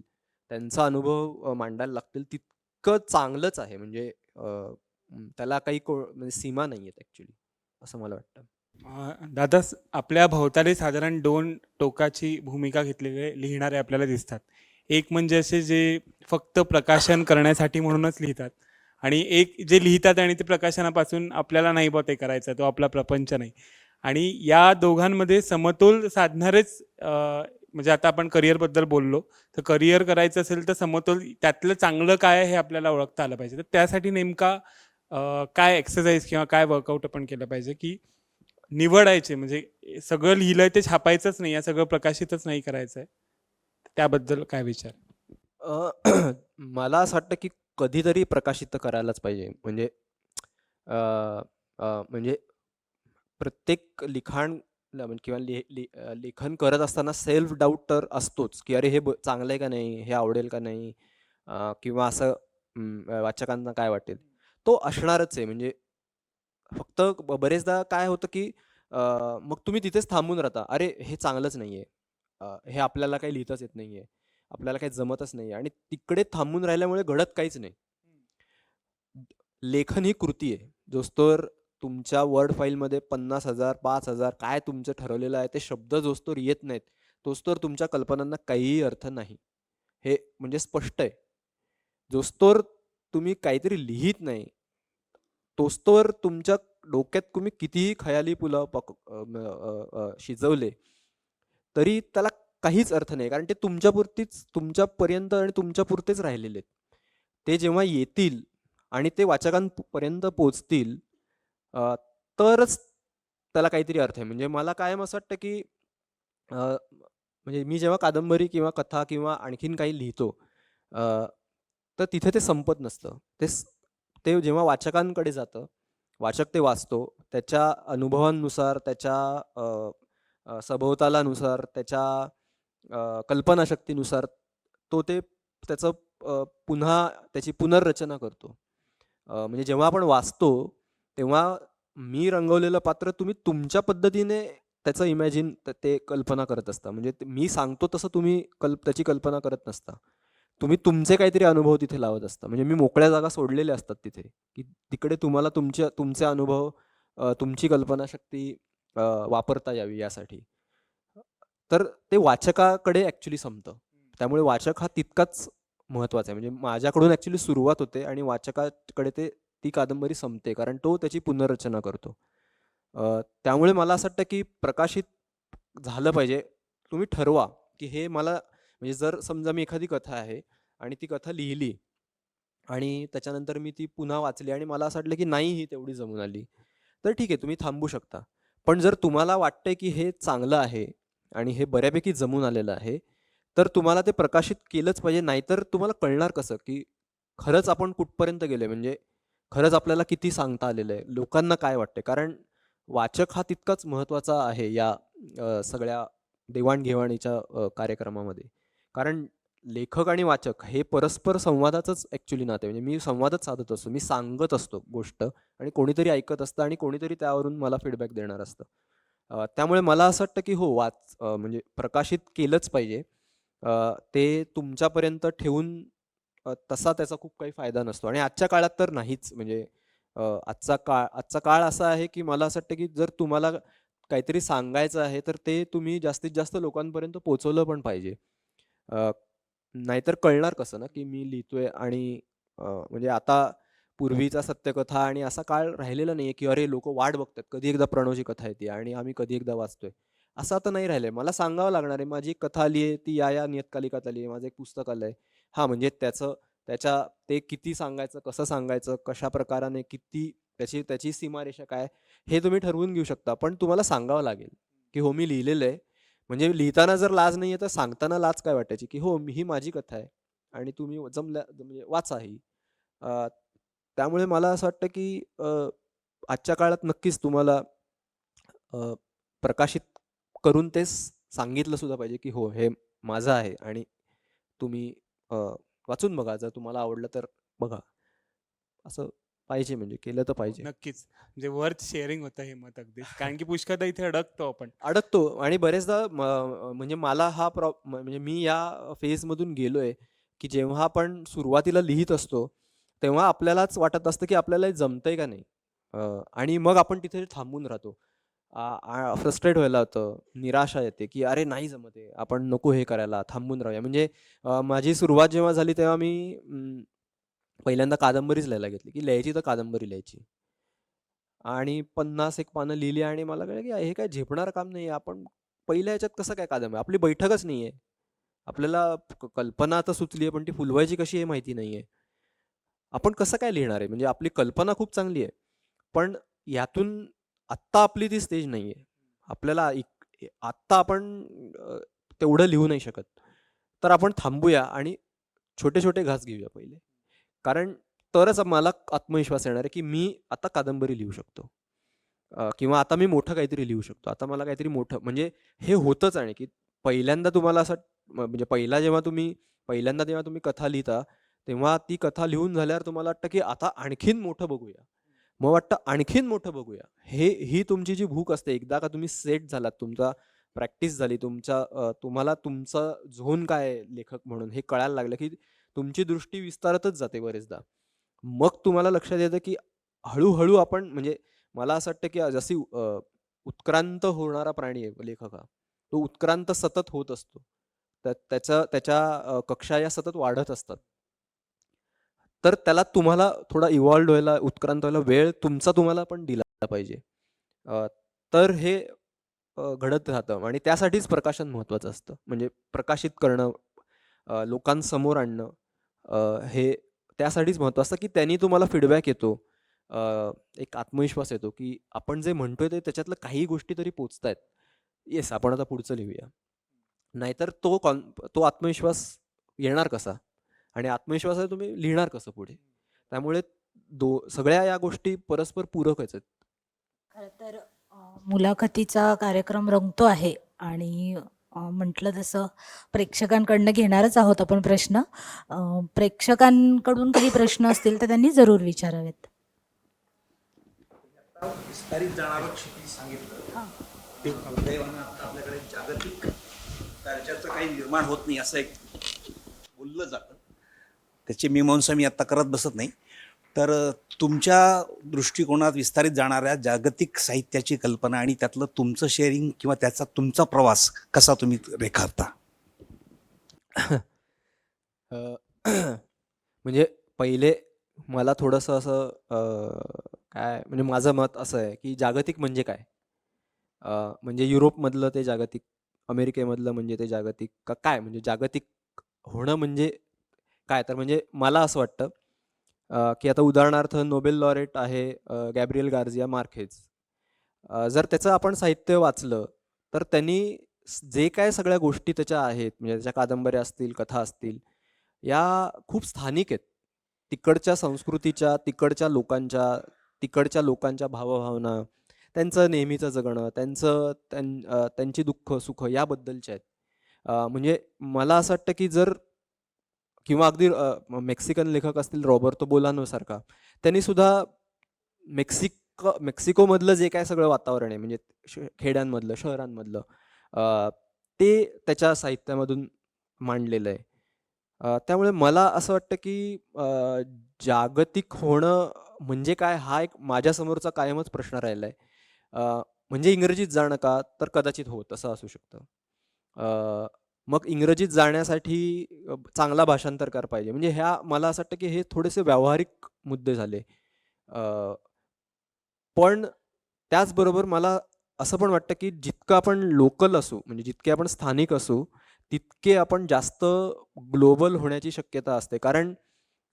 [SPEAKER 2] त्यांचा अनुभव मांडायला लागतील तितकं चांगलंच आहे. म्हणजे त्याला काही म्हणजे सीमा नाही आहेत ॲक्च्युली असं मला वाटतं.
[SPEAKER 3] दादा आपल्या भोवताली साधारण 2 टोकाची भूमिका घेतलेले लिहिणारे आपल्याला दिसतात. एक म्हणजे असे जे फक्त प्रकाशन करण्यासाठी म्हणूनच लिहितात आणि एक जे लिहितात आणि ते प्रकाशनापासून आपल्याला नाही बा ते करायचं, तो आपला प्रपंच नाही. आणि या दोघांमध्ये समतोल साधणारेच म्हणजे आता आपण करिअरबद्दल बोललो, तर करिअर करायचं असेल तर समतोल त्यातलं चांगलं काय आहे हे आपल्याला ओळखता आलं पाहिजे. तर त्यासाठी नेमका काय एक्सरसाइज किंवा काय वर्कआउट आपण केलं पाहिजे की निवडायचे, म्हणजे सगळं लिहिलंय ते छापायचंच नाही, या सगळं प्रकाशितच नाही करायचंय. त्याबद्दल काय विचार?
[SPEAKER 2] मला असं वाटतं की कधीतरी प्रकाशित करायलाच पाहिजे. म्हणजे अ, म्हणजे प्रत्येक लिखाण किंवा लेखन करत असताना सेल्फ डाऊट तर असतोच की अरे हे चांगलं आहे का नाही, हे आवडेल का नाही, किंवा असं वाचकांना काय वाटेल, तो असणारच आहे. म्हणजे फक्त बरेचदा काय होतं की मग तुम्ही तिथेच थांबून राहता. अरे हे चांगलंच नाहीये, हे आपल्याला काही लिहिताच येत नाहीये, आपल्याला काही जमतच नाहीये आणि तिकडे थांबून राहिल्यामुळे घडत काहीच नाही. लेखन ही कृती आहे. जोस्तोवर तुमच्या वर्ड फाईलमध्ये 50,000 5,000 काय तुमचं ठरवलेलं आहे ते शब्द जोस्तोवर येत नाहीत, तोस्तोवर तुमच्या कल्पनांना काहीही अर्थ नाही. हे म्हणजे स्पष्ट आहे. जोस्तोवर तुम्ही काहीतरी लिहीत नाही, तोस्तोवर तुमच्या डोक्यात तुम्ही कितीही खयाली पुलाव शिजवले, तरी त्याला काहीच अर्थ नाही. कारण ते तुमच्यापुरतीच तुमच्यापर्यंत आणि तुमच्यापुरतेच राहिलेले आहेत. ते जेव्हा येतील आणि ते वाचकांपर्यंत पोहोचतील तरच त्याला काहीतरी अर्थ आहे. म्हणजे मला कायम असं वाटतं की म्हणजे मी जेव्हा कादंबरी किंवा कथा किंवा आणखीन काही लिहितो तर तिथे ते संपत नसतं. ते जेव्हा वाचकांकडे जातं, वाचक ते वाचतो, त्याच्या अनुभवांनुसार, त्याच्या सभोवतालानुसार, त्याच्या कल्पनाशक्तीनुसार तो ते त्याचं पुन्हा त्याची पुनर्रचना करतो. म्हणजे जेव्हा आपण वाचतो तेव्हा मी रंगवलेलं पात्र तुम्ही तुमच्या पद्धतीने त्याचं इमॅजिन ते कल्पना करत असता. म्हणजे मी सांगतो तसं तुम्ही त्याची कल्पना करत नसता. तुम्ही तुमचे काहीतरी अनुभव तिथे लावत असता. म्हणजे मी मोकळ्या जागा सोडलेल्या असतात तिथे, की तिकडे तुम्हाला तुमचे अनुभव, तुमची कल्पनाशक्ती वापरता यावी यासाठी. तर ते वाचकाकडे ॲक्च्युली संपतं. त्यामुळे वाचक हा तितकाच महत्त्वाचा आहे. म्हणजे माझ्याकडून ॲक्च्युली सुरुवात होते आणि वाचकाकडे ती कादंबरी संपते. कारण तो त्याची पुनर्रचना करतो. त्यामुळे मला असं वाटतं की प्रकाशित झालं पाहिजे. तुम्ही ठरवा की हे मला म्हणजे जर समजा मी एखादी कथा आहे आणि ती कथा लिहिली आणि त्याच्यानंतर मी ती पुन्हा वाचली आणि मला असं वाटलं की नाही ही तेवढी जमून आली, तर ठीक आहे तुम्ही थांबू शकता. पण जर तुम्हाला वाटतंय की हे चांगलं आहे आणि हे बऱ्यापैकी जमून आलेलं आहे, तर तुम्हाला ते प्रकाशित केलंच पाहिजे. नाहीतर तुम्हाला कळणार कसं की खरंच आपण कुठपर्यंत गेलोय, म्हणजे खरंच आपल्याला किती सांगता आलेलं आहे, लोकांना काय वाटतंय. कारण वाचक हा तितकाच महत्त्वाचा आहे या सगळ्या देवाणघेवाणीच्या कार्यक्रमामध्ये. कारण लेखक आणि वाचक हे परस्पर संवादाचंच ॲक्च्युली नातं आहे. म्हणजे मी संवादच साधत असतो, मी सांगत असतो गोष्ट आणि कोणीतरी ऐकत असतं आणि कोणीतरी त्यावरून मला फीडबॅक देणार असतं. त्यामुळे मला असं वाटतं की हो म्हणजे प्रकाशित केलंच पाहिजे. ते तुमच्यापर्यंत ठेवून तसा त्याचा खूप काही फायदा नसतो आणि आजच्या काळात तर नाहीच. म्हणजे आजचा काळ असा आहे की मला असं वाटतं की जर तुम्हाला काहीतरी सांगायचं आहे तर ते तुम्ही जास्तीत जास्त लोकांपर्यंत पोहोचवलं पण पाहिजे. नाहीतर कळणार कसं ना की मी लिहितोय आणि म्हणजे आता पूर्वीचा सत्यकथा आणि असा काळ राहिलेला नाहीये की अरे लोक वाट बघतात कधी एकदा प्रणवची कथा येते आणि आम्ही कधी एकदा वाचतोय. असं आता नाही राहिलंय. मला सांगावं लागणार आहे, माझी एक कथा आली आहे, ती या नियतकालिकात आली आहे, माझं एक पुस्तक आलंय. हां, म्हणजे त्याच्या ते किती सांगायचं, कसं सांगायचं, कशा प्रकाराने, किती त्याची त्याची सीमारेषा काय, हे तुम्ही ठरवून घेऊ शकता. पण तुम्हाला सांगावं लागेल, की हो मी लिहिलेलं आहे. म्हणजे लिहिताना जर लाज नाहीये, तर सांगताना लाज काय वाटायची, की हो ही माझी कथा आहे आणि तुम्ही म्हणजे वाचा ही. अ, त्यामुळे मला असं वाटतं, की आजच्या काळात नक्कीच तुम्हाला अ, प्रकाशित करून तेच सांगितलं सुद्धा पाहिजे, की हो हे माझं आहे आणि तुम्ही अ, वाचून बघा. जर तुम्हाला आवडलं तर बघा. असं पाहिजे म्हणजे केलं तर पाहिजे.
[SPEAKER 3] नक्कीच. म्हणजे वर्थ शेअरिंग होतं हे मत अगदीच. कारण की पुष्कळदा इथे अडकतो आपण.
[SPEAKER 2] अडकतो आणि बरेचदा म्हणजे मला हा म्हणजे मी या फेजमधून गेलोय, की जेव्हा आपण सुरुवातीला लिहित असतो, तेव्हा आपल्यालाच वाटत असतं, की आपल्याला हे जमतंय का नाही? अ, आणि मग आपण तिथे थांबून राहतो. फ्रस्ट्रेट व्हायला होतं, निराशा येते, की अरे नाही जमत आहे, आपण नको हे करायला, थांबून राहूया. म्हणजे माझी सुरुवात जेव्हा झाली तेव्हा मी पहिल्यांदा कादंबरीच लिहायला घेतली, की लिहायची तर कादंबरी लिहायची. आणि 50 एक पानं लिहिली आणि मला कळलं, की हे काय झेपणारं काम नाहीये. आपण पहिल्या ह्याच्यात कसं काय कादंबरी? आपली बैठकच नाहीये. आपल्याला कल्पना तर सुचली आहे, पण ती फुलवायची कशी हे माहिती नाहीये. आपण कसं काय लिहिणार आहे? म्हणजे आपली कल्पना खूप चांगली आहे. पण यातून आत्ता आपली ती स्टेज नाहीये. आपल्याला आत्ता आपण अ, तेवढं लिहू नाही शकत. तर आपण थांबूया आणि छोटे-छोटे घास घेऊया पहिले. कारण तरच मला आत्मविश्वास येणार आहे, की मी आता कादंबरी लिहू शकतो. किंवा आता मी मोठं काहीतरी लिहू शकतो. आता मला काहीतरी मोठं म्हणजे हे होतंच आहे, की पहिल्यांदा तुम्हाला असं म्हणजे पहिल्यांदा जेव्हा तुम्ही कथा लिहिता, तेव्हा ती कथा लिहून झाल्यावर तुम्हाला वाटतं, की आता आणखीन मोठं बघूया. मग वाटतं आणखीन मोठं बघूया. ही तुमची जी भूक असते, एकदा का तुम्ही सेट झालात, तुमचा प्रॅक्टिस झाली, तुम्हाला तुमचा झोन काय आहे लेखक म्हणून हे कळायला लागलं, की तुमची दृष्टी विस्तारतच जाते बरेचदा. मग तुम्हाला लक्षात येतं, की हळू आपण म्हणजे मला असं वाटतं, की जशी उत्क्रांत होणारा प्राणी आहे लेखक हा. तो उत्क्रांत सतत होत असतो. त्याच्या कक्षा या सतत वाढत असतात. तर त्याला तुम्हाला थोडा इव्हॉल्व्ड व्हायला, उत्क्रांत व्हायला वेळ तुम्हाला पण दिला पाहिजे. अ, तर हे घडत राहतं आणि त्यासाठीच प्रकाशन महत्त्वाचं असतं. म्हणजे प्रकाशित करणं, लोकांसमोर आणणं हे त्यासाठीच महत्त्वाचं असतं, की त्यांनी तुम्हाला फीडबॅक येतो. अ, एक आत्मविश्वास येतो, की आपण जे म्हणतोय ते त्याच्यातलं काही गोष्टी तरी पोहोचतायत. येस, आपण आता पुढचं लिहूया. नाहीतर तो आत्मविश्वास येणार कसा? आणि आत्मविश्वासाने तुम्ही लिहिणार कसं पुढे? त्यामुळे सगळ्या या गोष्टी परस्पर पूरक आहेत.
[SPEAKER 1] खरं तर मुलाखतीचा कार्यक्रम रंगतो आहे आणि म्हटलं तसं प्रेक्षकांकडनं घेणारच आहोत आपण प्रश्न. अ, प्रेक्षकांकडून काही प्रश्न असतील तर त्यांनी जरूर विचारावेत.
[SPEAKER 4] विस्तारित जाणारं क्षितिज सांगितलं. ते दुर्दैवानं आता आपल्याकडे जागतिक दर्जाचं काही निर्माण होत नाही असं एक बोललं जातं. त्याची मीमांसा मी आत्ता करत बसत नाही. तर तुमच्या दृष्टिकोनात विस्तारित जाणाऱ्या जागतिक साहित्याची कल्पना आणि त्यातलं तुमचं शेअरिंग किंवा त्याचा तुमचा प्रवास कसा तुम्ही रेखाटता?
[SPEAKER 2] अ, म्हणजे पहिले मला थोडंसं असं काय म्हणजे माझं मत असं आहे, की जागतिक म्हणजे काय? म्हणजे युरोपमधलं ते जागतिक, अमेरिकेमधलं म्हणजे ते जागतिक का काय? म्हणजे जागतिक होणं म्हणजे काय? तर म्हणजे मला असं वाटतं, की आता उदाहरणार्थ नोबेल लॉरेट आहे गॅब्रिएल गार्सिया मार्केझ. जर त्याचं आपण साहित्य वाचलं, तर त्यांनी जे काय सगळ्या गोष्टी त्याच्या आहेत, म्हणजे त्याच्या कादंबऱ्या असतील, कथा असतील, या खूप स्थानिक आहेत. तिकडच्या संस्कृतीच्या, तिकडच्या लोकांच्या भावभावना, त्यांचं नेहमीचं जगणं, त्यांची दुःख, सुख याबद्दलच्या आहेत. म्हणजे मला असं वाटतं, की जर किंवा अगदी मेक्सिकन लेखक असतील रॉबर्तो बोलानो सारखा, त्यांनी सुद्धा मेक्सिकोमधलं जे काय सगळं वातावरण आहे म्हणजे खेड्यांमधलं, शहरांमधलं ते त्याच्या साहित्यामधून मांडलेलं आहे. त्यामुळे मला असं वाटतं, की जागतिक होणं म्हणजे काय हा एक माझ्यासमोरचा कायमच प्रश्न राहिला आहे. म्हणजे इंग्रजीत जाणं का? तर कदाचित हो, तसं असू शकतं. मग इंग्रजीत जाण्यासाठी चांगला भाषांतरकार पाहिजे. म्हणजे मला असं वाटतं, की हे थोडेसे व्यावहारिक मुद्दे झाले. अ, पण त्याचबरोबर मला असं पण वाटतं, की जितकं आपण लोकल असू, म्हणजे जितके आपण स्थानिक असू, तितके आपण जास्त ग्लोबल होण्याची शक्यता असते. कारण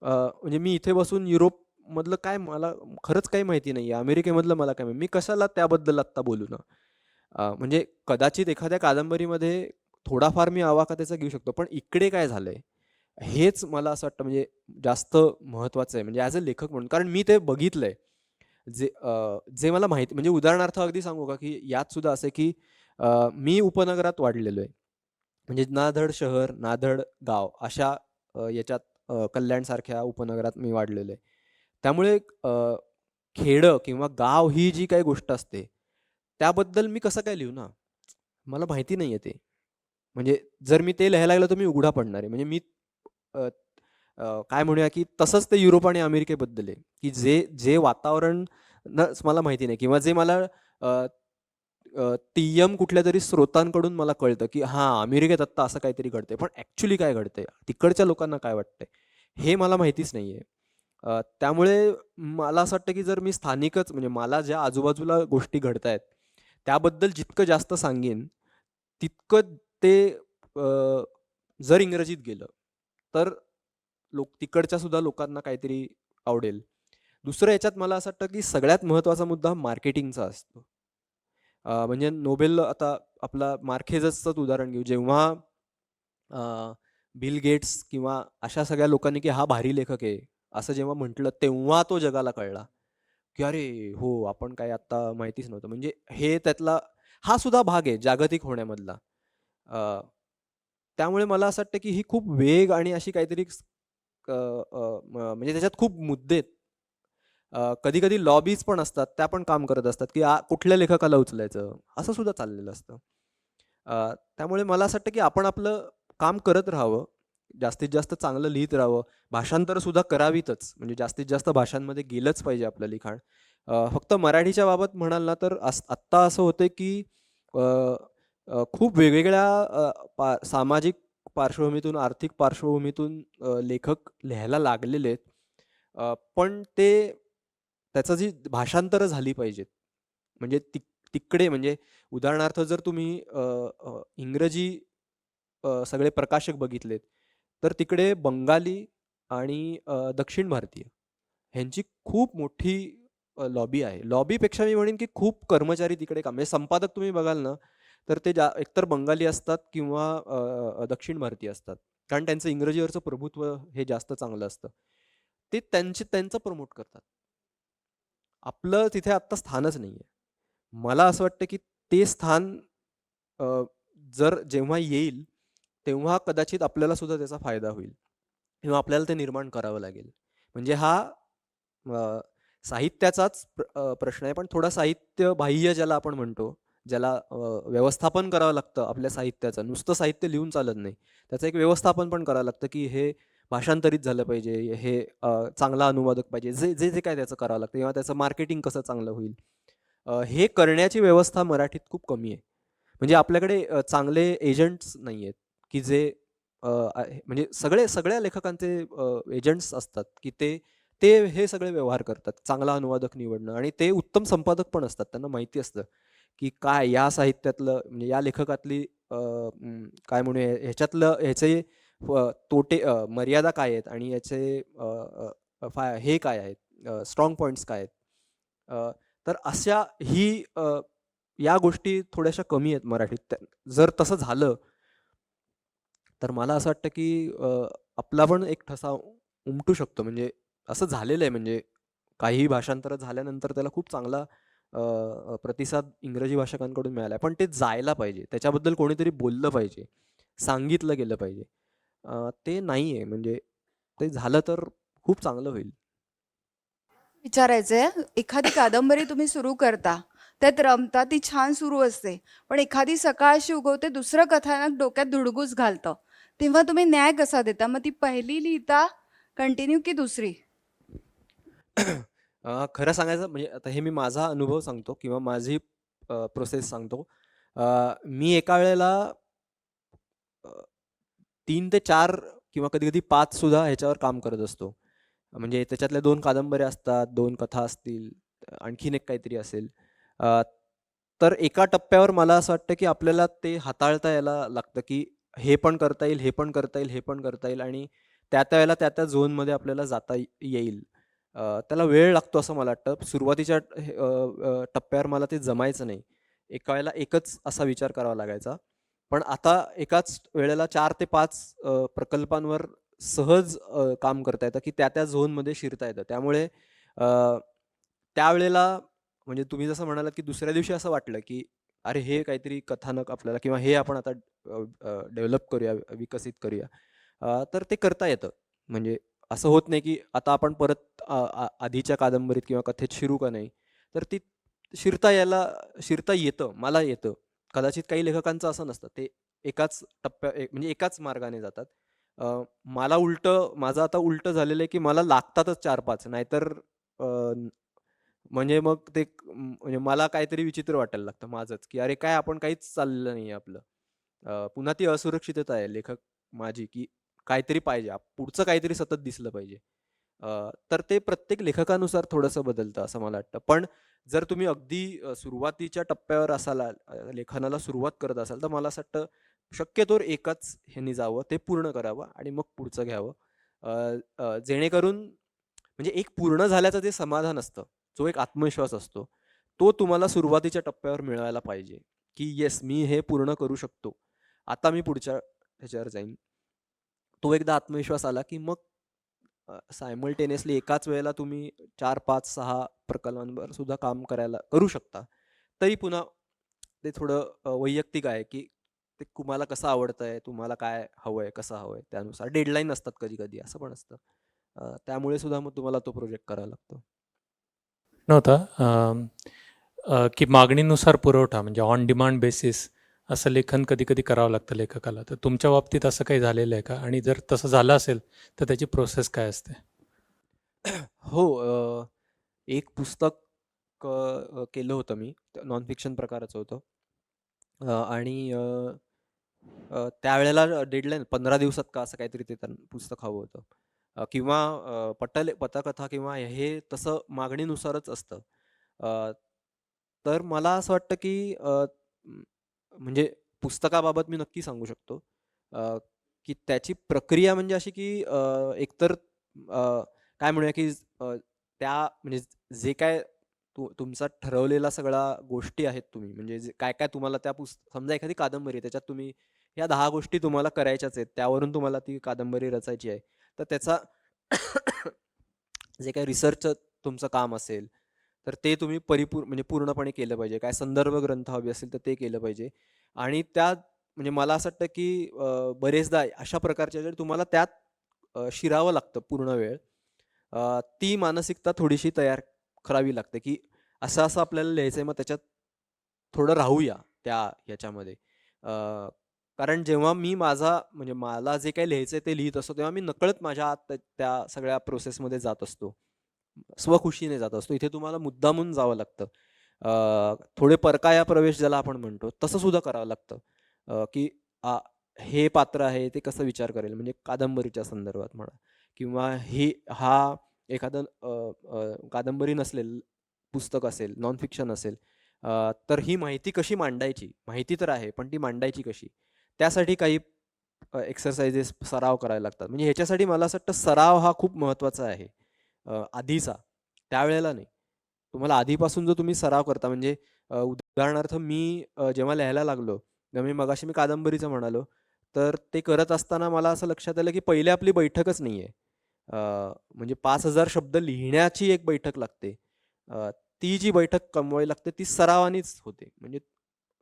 [SPEAKER 2] म्हणजे मी इथे बसून युरोपमधलं काय मला खरंच काही माहिती नाहीये. अमेरिकेमधलं मला काय माहिती. मी कशाला त्याबद्दल आत्ता बोलू ना? म्हणजे कदाचित एखाद्या कादंबरीमध्ये थोडाफार मी आवाका त्याचा घेऊ शकतो. पण इकडे काय झालंय? हेच मला असं वाटतं म्हणजे जास्त महत्त्वाचं आहे. म्हणजे ॲज अ लेखक म्हणून. कारण मी ते बघितलंय. जे मला माहिती म्हणजे उदाहरणार्थ अगदी सांगू का, की यात सुद्धा असं आहे, की मी उपनगरात वाढलेलो आहे. म्हणजे ना धड शहर, ना धड गाव अशा याच्यात कल्याणसारख्या उपनगरात मी वाढलेलो आहे. त्यामुळे खेडं किंवा गाव ही जी काही गोष्ट असते, त्याबद्दल मी कसं काय लिहू ना? मला माहिती नाहीये ते. म्हणजे जर मी ते लिहायला लागलो तर मी उघडा पडणार आहे. म्हणजे मी अ, काय म्हणूया की तसंच ते युरोप आणि अमेरिकेबद्दल आहे, की जे जे वातावरण मला माहिती नाही किंवा जे मला अ, तिय्यम कुठल्यातरी स्रोतांकडून मला कळतं, की हां, अमेरिकेत आत्ता असं काहीतरी घडतंय. पण ॲक्चुअली काय घडतंय? तिकडच्या लोकांना काय वाटतंय? हे मला माहितीच नाहीये. त्यामुळे मला असं वाटतं, की जर मी स्थानिकच म्हणजे मला ज्या आजूबाजूला गोष्टी घडतायत, त्याबद्दल जितकं जास्त सांगेन, तितकं ते अ, जर इंग्रजीत गेलं, तर तिकडच्या सुद्धा लोकांना काहीतरी आवडेल. दुसरं याच्यात मला असं वाटतं, की सगळ्यात महत्त्वाचा मुद्दा मार्केटिंगचा असतो. म्हणजे नोबेल आता आपला मार्केजचंच उदाहरण घेऊ. जेव्हा बिल गेट्स किंवा अशा सगळ्या लोकांनी, की हा भारी लेखक आहे, असं जेव्हा म्हटलं, तेव्हा तो जगाला कळला, की अरे हो, आपण काय आत्ता माहितीच नव्हतं. म्हणजे हे त्यातला हा सुद्धा भाग आहे जागतिक होण्यामधला. अ, त्यामुळे मला असं वाटतं, की ही खूप वेग आणि अशी काहीतरी म्हणजे त्याच्यात खूप मुद्दे आहेत. कधी-कधी लॉबीज पण असतात, त्या पण काम करत असतात, की कुठल्या लेखकाला उचलायचं, असं सुद्धा चाललेलं असतं. त्यामुळे मला असं वाटतं, की आपण आपलं काम करत राहावं, जास्तीत जास्त चांगलं लिहित राहावं, भाषांतरं सुद्धा करावीतच, म्हणजे जास्तीत जास्त भाषांमध्ये गेलंच पाहिजे आपलं लिखाण. फक्त मराठीच्या बाबत म्हणाल ना, तर आत्ता असं होतंय, की अ, खूप वेगवेगळ्या सामाजिक पार्श्वभूमीतून, आर्थिक पार्श्वभूमीतून लेखक लिहायला लागलेले आहेत. पण त्याचं जी भाषांतरं झाली पाहिजेत. म्हणजे तिकडे म्हणजे उदाहरणार्थ जर तुम्ही इंग्रजी सगळे प्रकाशक बघितलेत, तर तिकडे बंगाली आणि दक्षिण भारतीय ह्यांची खूप मोठी लॉबी आहे. लॉबीपेक्षा मी म्हणेन की खूप कर्मचारी तिकडे काम म्हणजे संपादक तुम्ही बघाल ना, तर ते एकतर बंगाली असतात किंवा दक्षिण भारतीय असतात. कारण त्यांचं इंग्रजीवरचं प्रभुत्व हे जास्त चांगलं असतं. ते त्यांचं प्रमोट करतात. आपलं तिथे आत्ता स्थानच नाहीये. मला असं वाटतं की ते स्थान अ, जेव्हा येईल, तेव्हा कदाचित आपल्याला सुद्धा त्याचा फायदा होईल किंवा आपल्याला ते निर्माण करावं लागेल. म्हणजे हा अ, साहित्याचाच प्रश्न आहे, पण थोडा साहित्य बाह्य ज्याला आपण म्हणतो, ज्याला व्यवस्थापन करावं लागतं आपल्या साहित्याचं. नुसतं साहित्य लिहून चालत नाही. त्याचं एक व्यवस्थापन पण करावं लागतं, की हे भाषांतरित झालं पाहिजे, हे चांगला अनुवादक पाहिजे. जे काय त्याचं करावं लागतं किंवा त्याचं मार्केटिंग कसं चांगलं होईल. हे करण्याची व्यवस्था मराठीत खूप कमी आहे. म्हणजे आपल्याकडे चांगले एजंट्स नाहीयेत, की जे म्हणजे सगळ्या लेखकांचे एजंट्स असतात, की ते ते हे सगळे व्यवहार करतात. चांगला अनुवादक निवडणं आणि ते उत्तम संपादक पण असतात. त्यांना माहिती असतं, की काय या साहित्यातलं म्हणजे या लेखकातली काय म्हणूया ह्याच्यातलं ह्याचे तोटे मर्यादा काय आहेत आणि याचे हे काय आहेत स्ट्राँग पॉइंट्स काय आहेत. तर अशा या गोष्टी थोड्याशा कमी आहेत मराठीत. जर तसं झालं, तर मला असं वाटतं की आपला पण एक ठसा उमटू शकतो. म्हणजे असं झालेलं आहे म्हणजे काही भाषांतरं झाल्यानंतर त्याला खूप चांगला प्रतिसाद इंग्रजी भाषकांकडून मिळाला आहे. पण ते जायला पाहिजे. त्याच्याबद्दल कोणीतरी बोललं पाहिजे. सांगितलं गेलं पाहिजे. ते नाहीये म्हणजे ते झालं तर खूप चांगलं होईल.
[SPEAKER 5] विचारायचंय, एखादी कादंबरी तुम्ही सुरू करता, त्यात रमता, ती छान सुरू असते. पण एखादी सकाळ अशी उगवते, दुसरं कथानक डोक्यात धुडगूस घालतं. तेव्हा तुम्ही न्याय कसा देता? मग ती पहिली लिहिता कंटिन्यू की दुसरी?
[SPEAKER 2] खरं सांगायचं म्हणजे आता हे मी माझा अनुभव सांगतो किंवा माझी प्रोसेस सांगतो. मी एका वेळेला अ, 3 ते 4 किंवा कधी-कधी 5 सुद्धा ह्याच्यावर काम करत असतो. म्हणजे त्याच्यातल्या 2 कादंबऱ्या असतात, 2 कथा असतील, आणखीन एक काहीतरी असेल. अ, तर एका टप्प्यावर मला असं वाटतं, की आपल्याला ते हाताळता यायला लागतं, की हे पण करता येईल, हे पण करता येईल, हे पण करता येईल आणि त्या वेळेला त्या झोनमध्ये आपल्याला जाता येईल. त्याला वेळ लागतो असं मला वाटतं. सुरुवातीच्या टप्प्यावर मला ते जमायचं नाही. एका वेळेला एकच असा विचार करावा लागायचा. पण आता एकाच वेळेला 4 ते 5 प्रकल्पांवर सहज काम करता येतं, की त्या झोनमध्ये शिरता येतं. त्यामुळे अ, त्यावेळेला म्हणजे तुम्ही जसं म्हणालात, की दुसऱ्या दिवशी असं वाटलं, की अरे हे काहीतरी कथानक आपल्याला किंवा हे आपण आता डेव्हलप करूया, विकसित करूया. तर ते करता येतं. म्हणजे असं होत नाही, की आता आपण परत आधीच्या कादंबरीत किंवा कथेत शिरू का नाही? तर ती शिरता येतं. मला येतं. कदाचित काही लेखकांचं असं नसतं. ते म्हणजे एकाच मार्गाने जातात. माझं आता उलटं झालेलं आहे, की मला लागतातच 4-5 नाहीतर अ, म्हणजे मग म्हणजे मला काहीतरी विचित्र वाटायला लागतं माझंच, की अरे काय आपण काहीच चाललेलं नाहीये आपलं. पुन्हा ती असुरक्षितता आहे माझी, की काहीतरी पाहिजे. पुढचं काहीतरी सतत दिसलं पाहिजे. तर ते प्रत्येक लेखकानुसार थोडंसं बदलतं असं मला वाटतं. पण जर तुम्ही अगदी सुरुवातीच्या टप्प्यावर असाल, लेखनाला सुरुवात करत असाल, तर मला असं वाटतं शक्यतोवर एकाच ह्यानी जावं, ते पूर्ण करावं आणि मग पुढचं घ्यावं. अ, जेणेकरून म्हणजे एक पूर्ण झाल्याचं जे समाधान असतं, जो एक आत्मविश्वास असतो, तो तुम्हाला सुरुवातीच्या टप्प्यावर मिळायला पाहिजे, की येस मी हे पूर्ण करू शकतो. आता मी पुढच्या ह्याच्यावर जाईन. तो एकदा आत्मविश्वास आला, की मग सायमल्टेनियसली एकाच वेळेला तुम्ही 4, 5, 6 प्रकल्पांवर सुद्धा काम करू शकता. तरी पुन्हा ते थोडं वैयक्तिक आहे, की ते तुम्हाला कसं आवडतंय, तुम्हाला काय हवंय, कसं हवंय त्यानुसार डेडलाईन असतात कधी-कधी असं पण असतं. त्यामुळे सुद्धा मग तुम्हाला तो प्रोजेक्ट करावा लागतो.
[SPEAKER 6] नव्हता की मागणीनुसार पुरवठा म्हणजे ऑन डिमांड बेसिस असं लेखन कधी-कधी करावं लागतं लेखकाला. तर तुमच्या बाबतीत असं काही झालेलं आहे का? आणि जर तसं झालं असेल, तर त्याची प्रोसेस काय असते?
[SPEAKER 2] हो, एक पुस्तक केलं होतं मी. नॉन फिक्शन प्रकाराचं होतं. आणि त्यावेळेला डेडलाईन 15 दिवसात का असं काहीतरी ते पुस्तक हवं होतं. किंवा पटकथा किंवा हे तसं मागणीनुसारच असतं. अ, तर मला असं वाटतं की म्हणजे पुस्तकाबाबत मी नक्की सांगू शकतो. अ, की त्याची प्रक्रिया म्हणजे अशी की एकतर काय म्हणूया की त्या म्हणजे जे काय तुमचा ठरवलेला सगळा गोष्टी आहेत तुम्ही म्हणजे जे काय-काय तुम्हाला समजा एखादी कादंबरी आहे त्याच्यात तुम्ही ह्या 10 गोष्टी तुम्हाला करायच्याच आहेत. त्यावरून तुम्हाला ती कादंबरी रचायची आहे. तर त्याचा जे काही रिसर्चचं तुमचं काम असेल, तर ते तुम्ही म्हणजे पूर्णपणे केलं पाहिजे. काय संदर्भ ग्रंथ हवे असेल तर ते केलं पाहिजे. आणि त्यात म्हणजे मला असं वाटतं की बरेचदा अशा प्रकारच्या जर तुम्हाला त्यात शिरावं लागतं पूर्ण वेळ. ती मानसिकता थोडीशी तयार करावी लागते, की असं-असं आपल्याला लिहायचंय मग त्याच्यात थोडं राहूया ह्याच्यामध्ये. कारण जेव्हा मी म्हणजे मला जे काही लिहायचंय ते लिहीत असतो, तेव्हा मी नकळत माझ्या आत त्या सगळ्या प्रोसेसमध्ये जात असतो. स्वखुशीने जात असतो. इथे तुम्हाला मुद्दामून जावं लागतं. थोडे परकाया प्रवेश ज्याला आपण म्हणतो, तसं सुद्धा करावं लागतं. की आ, हे पात्र आहे, ते कसं विचार करेल म्हणजे कादंबरीच्या संदर्भात म्हणा किंवा हा एखादं कादंबरी नसलेलं पुस्तक असेल, नॉन फिक्शन असेल, तर ही माहिती कशी मांडायची? माहिती तर आहे, पण ती मांडायची कशी? त्यासाठी काही एक्सरसाइजेस, सराव करायला लागतात. म्हणजे ह्याच्यासाठी मला असं वाटतं सराव हा खूप महत्त्वाचा आहे. आधीचा, त्यावेळेला नाही. तुम्हाला आधीपासून जो तुम्ही सराव करता म्हणजे उदाहरणार्थ मी जेव्हा लिहायला लागलो, तेव्हा मी कादंबरीचं म्हणालो, तर ते करत असताना मला असं लक्षात आलं, की पहिले आपली बैठकच नाहीये. म्हणजे 5,000 शब्द लिहिण्याची एक बैठक लागते. अ, ती जी बैठक कमवावी लागते ती सरावानेच होते. म्हणजे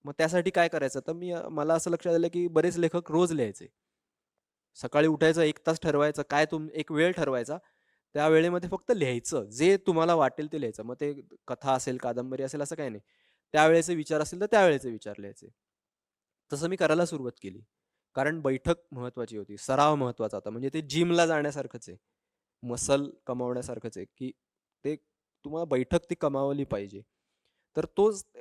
[SPEAKER 2] मग त्यासाठी काय करायचं? तर मला असं लक्षात आलं, की बरेच लेखक रोज लिहायचे. सकाळी उठायचं 1 तास ठरवायचं, एक वेळ ठरवायचा. त्या वेळेमध्ये फक्त लिहायचं. जे तुम्हाला वाटेल ते लिहायचं. मग ते कथा असेल, कादंबरी असेल असं काही नाही. त्यावेळेचे विचार असतील तर त्यावेळेचे विचार लिहायचे. तसं मी करायला सुरुवात केली. कारण बैठक महत्त्वाची होती. सराव महत्त्वाचा होता. म्हणजे ते जिमला जाण्यासारखंच आहे. मसल कमावण्यासारखंच आहे, की ते तुम्हाला बैठक ती कमावली पाहिजे. तर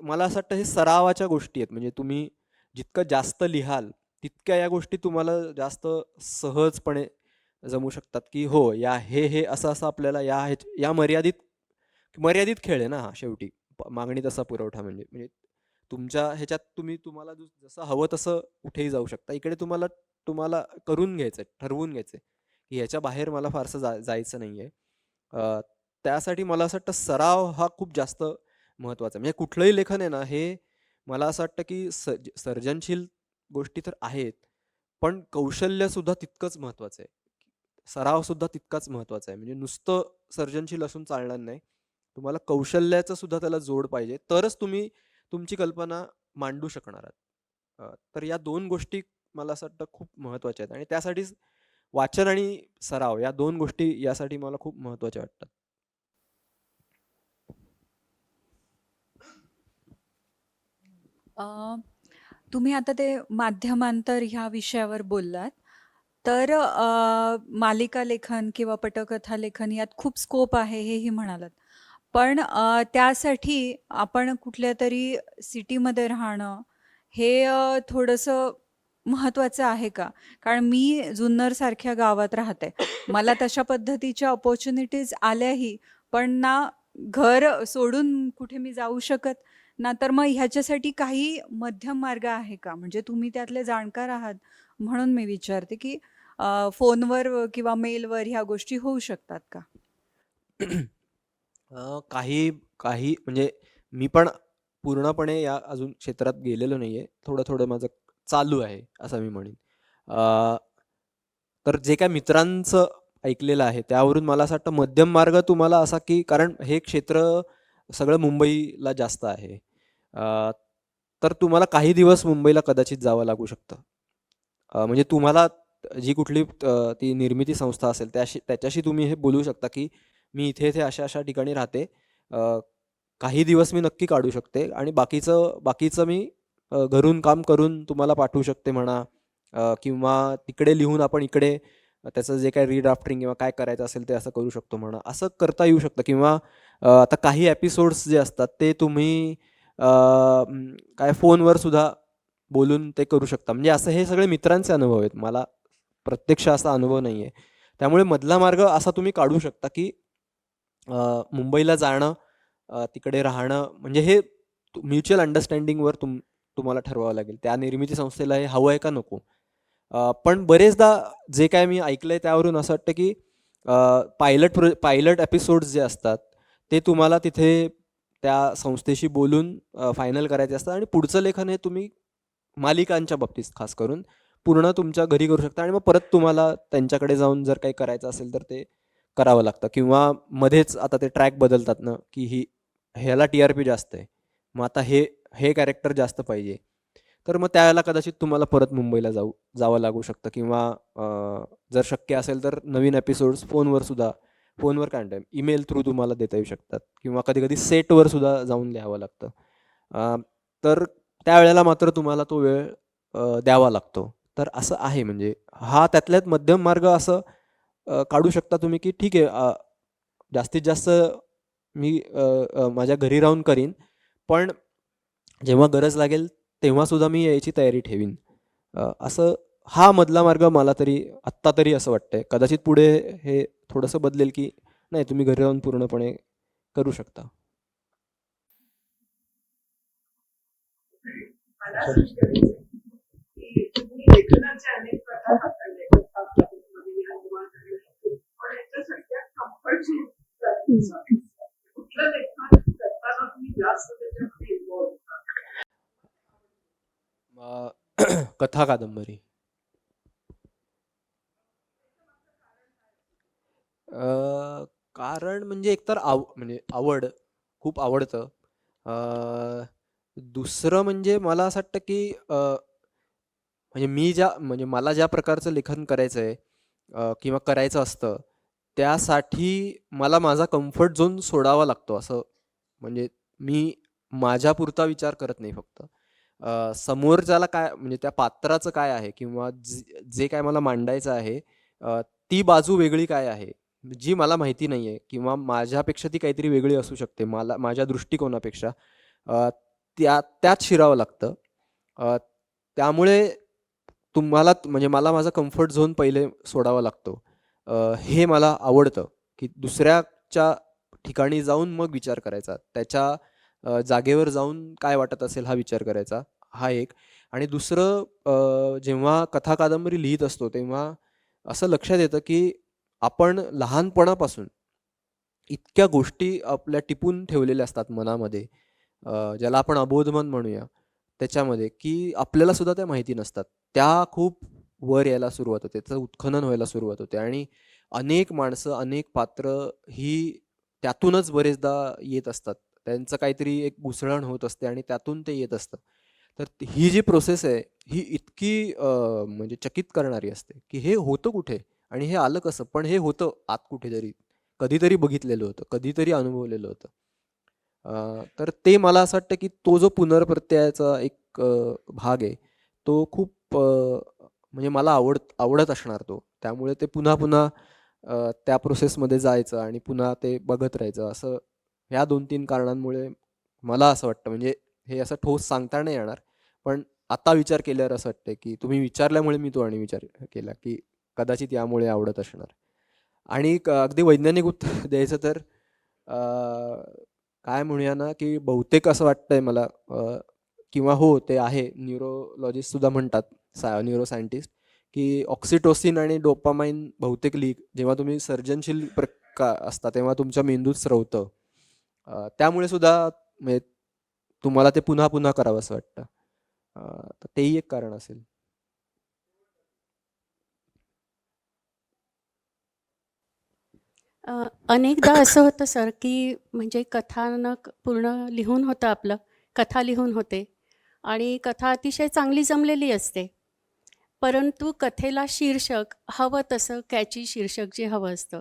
[SPEAKER 2] मला असं वाटतं हे सरावाच्या गोष्टी आहेत. म्हणजे तुम्ही जितकं जास्त लिहाल, तितक्या या गोष्टी तुम्हाला जास्त सहजपणे जमू शकतात की हो या हे असं असं आपल्याला या मर्यादित खेळ आहे ना हा शेवटी. मागणी तसा पुरवठा म्हणजे म्हणजे तुमच्या ह्याच्यात तुम्हाला जसं हवं तसं कुठेही जाऊ शकता. इकडे तुम्हाला तुम्हाला करून घ्यायचंय, ठरवून घ्यायचंय की ह्याच्या बाहेर मला फारसं जायचं नाहीये. अ, त्यासाठी मला असं वाटतं सराव हा खूप जास्त महत्त्वाचा आहे. म्हणजे कुठलंही लेखन आहे ना, हे मला असं वाटतं की सर्जनशील गोष्टी तर आहेत, पण कौशल्यसुद्धा तितकंच महत्त्वाचं आहे. सरावसुद्धा तितकाच महत्त्वाचा आहे. म्हणजे नुसतं सर्जनशील असून चालणार नाही. तुम्हाला कौशल्याचं सुद्धा त्याला जोड पाहिजे. तरच तुम्ही तुमची कल्पना मांडू शकणार आहात. तर या 2 गोष्टी मला असं वाटतं खूप महत्त्वाच्या आहेत आणि त्यासाठीच वाचन आणि सराव या 2 गोष्टी यासाठी मला खूप महत्त्वाच्या वाटतात.
[SPEAKER 7] अ, तुम्ही आता ते माध्यमांतर ह्या विषयावर बोललात. तर मालिका लेखन किंवा पटकथा लेखन यात खूप स्कोप आहे हेही म्हणालात. पण त्यासाठी आपण कुठल्यातरी सिटीमध्ये राहणं हे थोडंसं महत्त्वाचं आहे का? कारण मी जुन्नरसारख्या गावात राहते. मला तशा पद्धतीच्या अपॉर्च्युनिटीज आल्याही, पण ना घर सोडून कुठे मी जाऊ शकत, ना तर मग ह्याच्यासाठी काही मध्यम मार्ग आहे का? म्हणजे तुम्ही त्यातले जाणकार आहात म्हणून मी विचारते, की फोनवर किंवा मेलवर ह्या गोष्टी होऊ शकतात का?
[SPEAKER 2] काही काही म्हणजे मी पण पूर्णपणे या अजून क्षेत्रात गेलेलो नाहीये. थोडं-थोडं माझं चालू आहे, असं मी म्हणेन. अ, तर जे काही मित्रांचं ऐकलेलं आहे, त्यावरून मला असं वाटतं मध्यम मार्ग तुम्हाला असा, की कारण हे क्षेत्र सगळं मुंबईला जास्त आहे. अ, तर तुम्हाला काही दिवस मुंबईला कदाचित जावं लागू शकतं. म्हणजे तुम्हाला जी कुठली ती निर्मिती संस्था असेल त्याच्याशी तुम्ही हे बोलू शकता, की मी इथे-इथे, अशा-अशा ठिकाणी राहते. अ, काही दिवस मी नक्की काढू शकते आणि बाकीचं बाकीचं मी घरून काम करून तुम्हाला पाठवू शकते म्हणा. किंवा तिकडे लिहून आपण इकडे त्याचं जे काही रिड्राफ्टिंग किंवा काय करायचं असेल ते असं करू शकतो म्हणा. असं करता येऊ शकतं किंवा आता काही एपिसोड्स जे असतात ते तुम्ही काय फोनवर सुद्धा बोलून ते करू शकता. म्हणजे असं हे सगळे मित्रांचे अनुभव आहेत. मला प्रत्यक्ष असा अनुभव नाहीये. त्यामुळे मधला मार्ग असा तुम्ही काढू शकता, की मुंबईला जाणं, तिकडे राहणं म्हणजे हे म्युच्युअल अंडरस्टँडिंगवर तुम्हाला ठरवावं लागेल. त्या निर्मिती संस्थेला हे हवं आहे का नको? पण बरेचदा जे काही मी ऐकलंय त्यावरून असं वाटतं, की पायलट एपिसोड्स जे असतात, ते तुम्हाला तिथे त्या संस्थेशी बोलून फायनल करायचे असतात आणि पुढचं लेखन हे तुम्ही मालिकांच्या बाबतीत खास करून पूर्ण तुमच्या घरी करू शकता आणि मग परत तुम्हाला त्यांच्याकडे जाऊन जर काही करायचं असेल तर ते करावं लागतं किंवा मध्येच आता ते ट्रॅक बदलतात ना, की ह्याला टी-आर-पी जास्त आहे. मग आता हे कॅरेक्टर जास्त पाहिजे. तर मग त्यावेळेला कदाचित तुम्हाला परत मुंबईला जावं लागू शकतं किंवा जर शक्य असेल तर नवीन एपिसोड्स फोनवर काय म्हणता ईमेल थ्रू तुम्हाला देता येऊ शकतात किंवा कधी-कधी सेटवर सुद्धा जाऊन लिहावं लागतं. तर त्यावेळेला मात्र तुम्हाला तो वेळ द्यावा लागतो. तर असं आहे म्हणजे हा त्यातल्यात मध्यम मार्ग असं काढू शकता तुम्ही, की ठीक आहे जास्तीत जास्त मी माझ्या घरी राहून करीन, पण जेव्हा गरज लागेल तेव्हा सुद्धा मी यायची तयारी ठेवीन. असं हा मधला मार्ग मला तरी आत्ता तरी असं वाटतंय. कदाचित पुढे हे थोडंसं बदलेल, की नाही तुम्ही घरी राहून पूर्णपणे करू शकता.
[SPEAKER 8] मला असं विचारायचंय की तुम्ही लेखनाचे अनेक प्रकार हाताळले मध्ये या युवांकडे, पण याच्यासाठी कम्फर्ट झोन कुठलं लेखन करताना तुम्ही जास्त त्याच्यामध्ये इन्व्हॉल्व होता?
[SPEAKER 2] कथा कादंबरी. कारण म्हणजे एकतर म्हणजे आवड, खूप आवडतं. दुसरं म्हणजे मला असं वाटतं, की म्हणजे म्हणजे मला ज्या प्रकारचं लेखन करायचंय किंवा करायचं असतं, त्यासाठी मला माझा कम्फर्ट झोन सोडावा लागतो. असं म्हणजे मी माझ्यापुरता विचार करत नाही फक्त. समोरच्याला काय म्हणजे त्या पात्राचं काय आहे किंवा जे काय मला मांडायचं आहे, ती बाजू वेगळी काय आहे, जी मला माहिती नाहीये किंवा माझ्यापेक्षा ती काहीतरी वेगळी असू शकते. माझ्या दृष्टिकोनापेक्षा त्यात शिरावं लागतं. त्यामुळे तुम्हाला म्हणजे मला माझा कम्फर्ट झोन पहिले सोडावा लागतो हे मला आवडतं, की दुसऱ्याच्या ठिकाणी जाऊन मग विचार करायचा. त्याच्या जागेवर जाऊन काय वाटत असेल हा विचार करायचा, हा एक. आणि दुसरं, जेव्हा कथा कादंबरी लिहीत असतो तेव्हा असं लक्षात येतं, की आपण लहानपणापासून इतक्या गोष्टी आपल्या टिपून ठेवलेल्या असतात मनामध्ये, ज्याला आपण अबोधमन म्हणूया, त्याच्यामध्ये की आपल्याला सुद्धा त्या माहिती नसतात. त्या खूप वर यायला सुरुवात होते, त्याचं उत्खनन व्हायला सुरुवात होते आणि अनेक माणसं, अनेक पात्र ही त्यातूनच बरेचदा येत असतात. त्यांचं काहीतरी एक घुसळण होत असते आणि त्यातून ते येत असतं. तर ही जी प्रोसेस आहे, ही इतकी म्हणजे चकित करणारी असते, की हे होतं कुठे आणि हे आलं कसं? पण हे होतं आत कुठेतरी. कधीतरी बघितलेलं होतं, कधीतरी अनुभवलेलं होतं. तर ते मला असं वाटतं, की तो जो पुनर्प्रत्ययाचा एक भाग आहे, तो खूप म्हणजे मला आवडत असणार तो. त्यामुळे ते पुन्हा-पुन्हा त्या प्रोसेसमध्ये जायचं आणि पुन्हा ते बघत राहायचं, असं ह्या 2-3 कारणांमुळे मला असं वाटतं. म्हणजे हे असं ठोस सांगता नाही येणार. पण आता विचार केल्यावर असं वाटतंय, की तुम्ही विचारल्यामुळे मी तो आणि विचार केला, की कदाचित यामुळे आवडत असणार. आणि अगदी वैज्ञानिक उत्तर द्यायचं तर काय म्हणूया ना, की बहुतेक असं वाटतंय मला, किंवा हो ते आहे, न्यूरोलॉजिस्ट सुद्धा म्हणतात, न्यूरोसायंटिस्ट, की ऑक्सिटोसिन आणि डोपामाइन बहुतेक जेव्हा तुम्ही सर्जनशील असता तेव्हा तुमच्या मेंदूत स्रवतं. त्यामुळे सुद्धा म्हणजे तुम्हाला ते पुन्हा-पुन्हा करावंसं वाटतं. तर तेही एक कारण असेल.
[SPEAKER 9] अनेकदा असं होतं सर, की म्हणजे कथानक पूर्ण लिहून होतं आपलं, कथा लिहून होते आणि कथा अतिशय चांगली जमलेली असते. परंतु कथेला शीर्षक हवं तसं कॅची शीर्षक जे हवं असतं,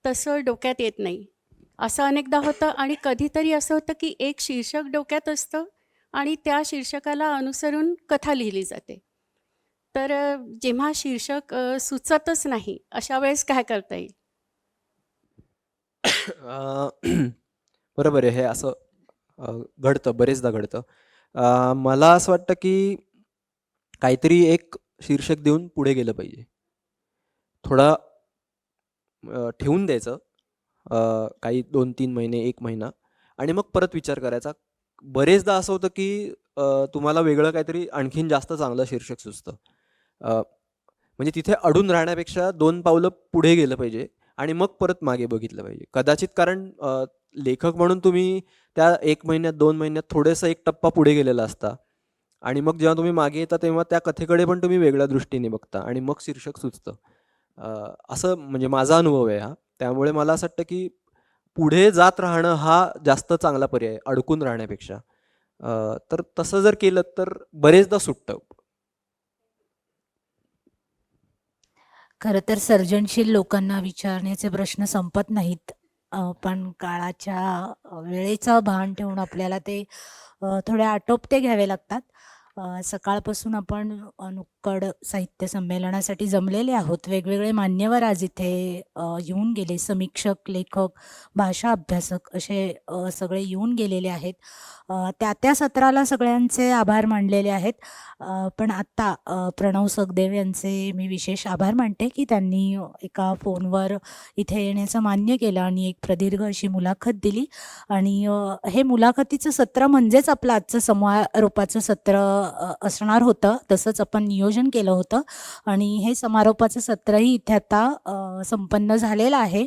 [SPEAKER 9] तसं डोक्यात येत नाही. असं अनेकदा होतं आणि कधीतरी असं होतं, की एक शीर्षक डोक्यात असतं आणि त्या शीर्षकाला अनुसरून कथा लिहिली जाते. तर जेव्हा शीर्षक सुचतच नाही, अशा वेळेस काय करता येईल?
[SPEAKER 2] अ, बरोबर आहे. हे असं घडतं, बरेचदा घडतं. मला असं वाटतं, की काहीतरी एक शीर्षक देऊन पुढे गेलं पाहिजे. थोडा ठेवून द्यायचं, काही 2-3 महिने, 1 महिना आणि मग परत विचार करायचा. बरेचदा असं होतं, की तुम्हाला वेगळं काहीतरी आणखीन जास्त चांगलं शीर्षक सुचतं. अ, म्हणजे तिथे अडून राहण्यापेक्षा 2 पावलं पुढे गेलं पाहिजे आणि मग परत मागे बघितलं पाहिजे. कदाचित कारण लेखक म्हणून तुम्ही त्या 1 महिन्यात, 2 महिन्यात थोडंसं एक टप्पा पुढे गेलेला असता आणि मग जेव्हा तुम्ही मागे येता तेव्हा त्या कथेकडे पण तुम्ही वेगळ्या दृष्टीने बघता आणि मग शीर्षक सुचतं. असं म्हणजे माझा अनुभव आहे हा. त्यामुळे मला असं वाटतं, की पुढे जात राहणं हा जास्त चांगला पर्याय आहे, अडकून राहण्यापेक्षा. तर तसं जर केलं तर बरेचदा सुटतं.
[SPEAKER 1] खरं तर सर्जनशील लोकांना विचारण्याचे प्रश्न संपत नाहीत. पण काळाच्या वेळेचं भान ठेवून आपल्याला ते थोडे आटोपते घ्यावे लागतात. सकाळपासून आपण नुक्कड साहित्य संमेलनासाठी जमलेले आहोत. वेगवेगळे मान्यवर आज इथे येऊन गेले. समीक्षक, लेखक, भाषा अभ्यासक असे सगळे येऊन गेलेले आहेत. त्या सत्राला सगळ्यांचे आभार मानलेले आहेत. पण आत्ता प्रणव सखदेव यांचे मी विशेष आभार मानते, की त्यांनी एका फोनवर इथे येण्याचं मान्य केलं आणि एक प्रदीर्घ अशी मुलाखत दिली. आणि हे मुलाखतीचं सत्र म्हणजेच आपलं आजचं समारोपाचं सत्र असणार होतं. तसंच आपण नियोजन केलं होतं आणि हे समारोपाचं सत्रही इथे आता संपन्न झालेलं आहे.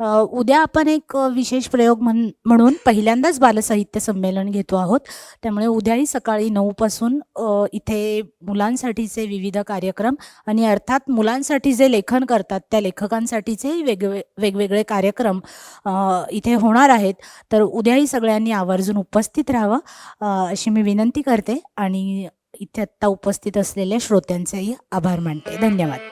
[SPEAKER 1] उद्या आपण एक विशेष प्रयोग म्हणून पहिल्यांदाच बालसाहित्य संमेलन घेतो आहोत. त्यामुळे उद्याही सकाळी 9 पासून इथे मुलांसाठीचे विविध कार्यक्रम आणि अर्थात मुलांसाठी जे लेखन करतात त्या लेखकांसाठीचे वेगवेगळे कार्यक्रम इथे होणार आहेत. तर उद्याही सगळ्यांनी आवर्जून उपस्थित राहावं अशी मी विनंती करते आणि इथे आत्ता उपस्थित असलेल्या श्रोत्यांचेही आभार मानते. धन्यवाद.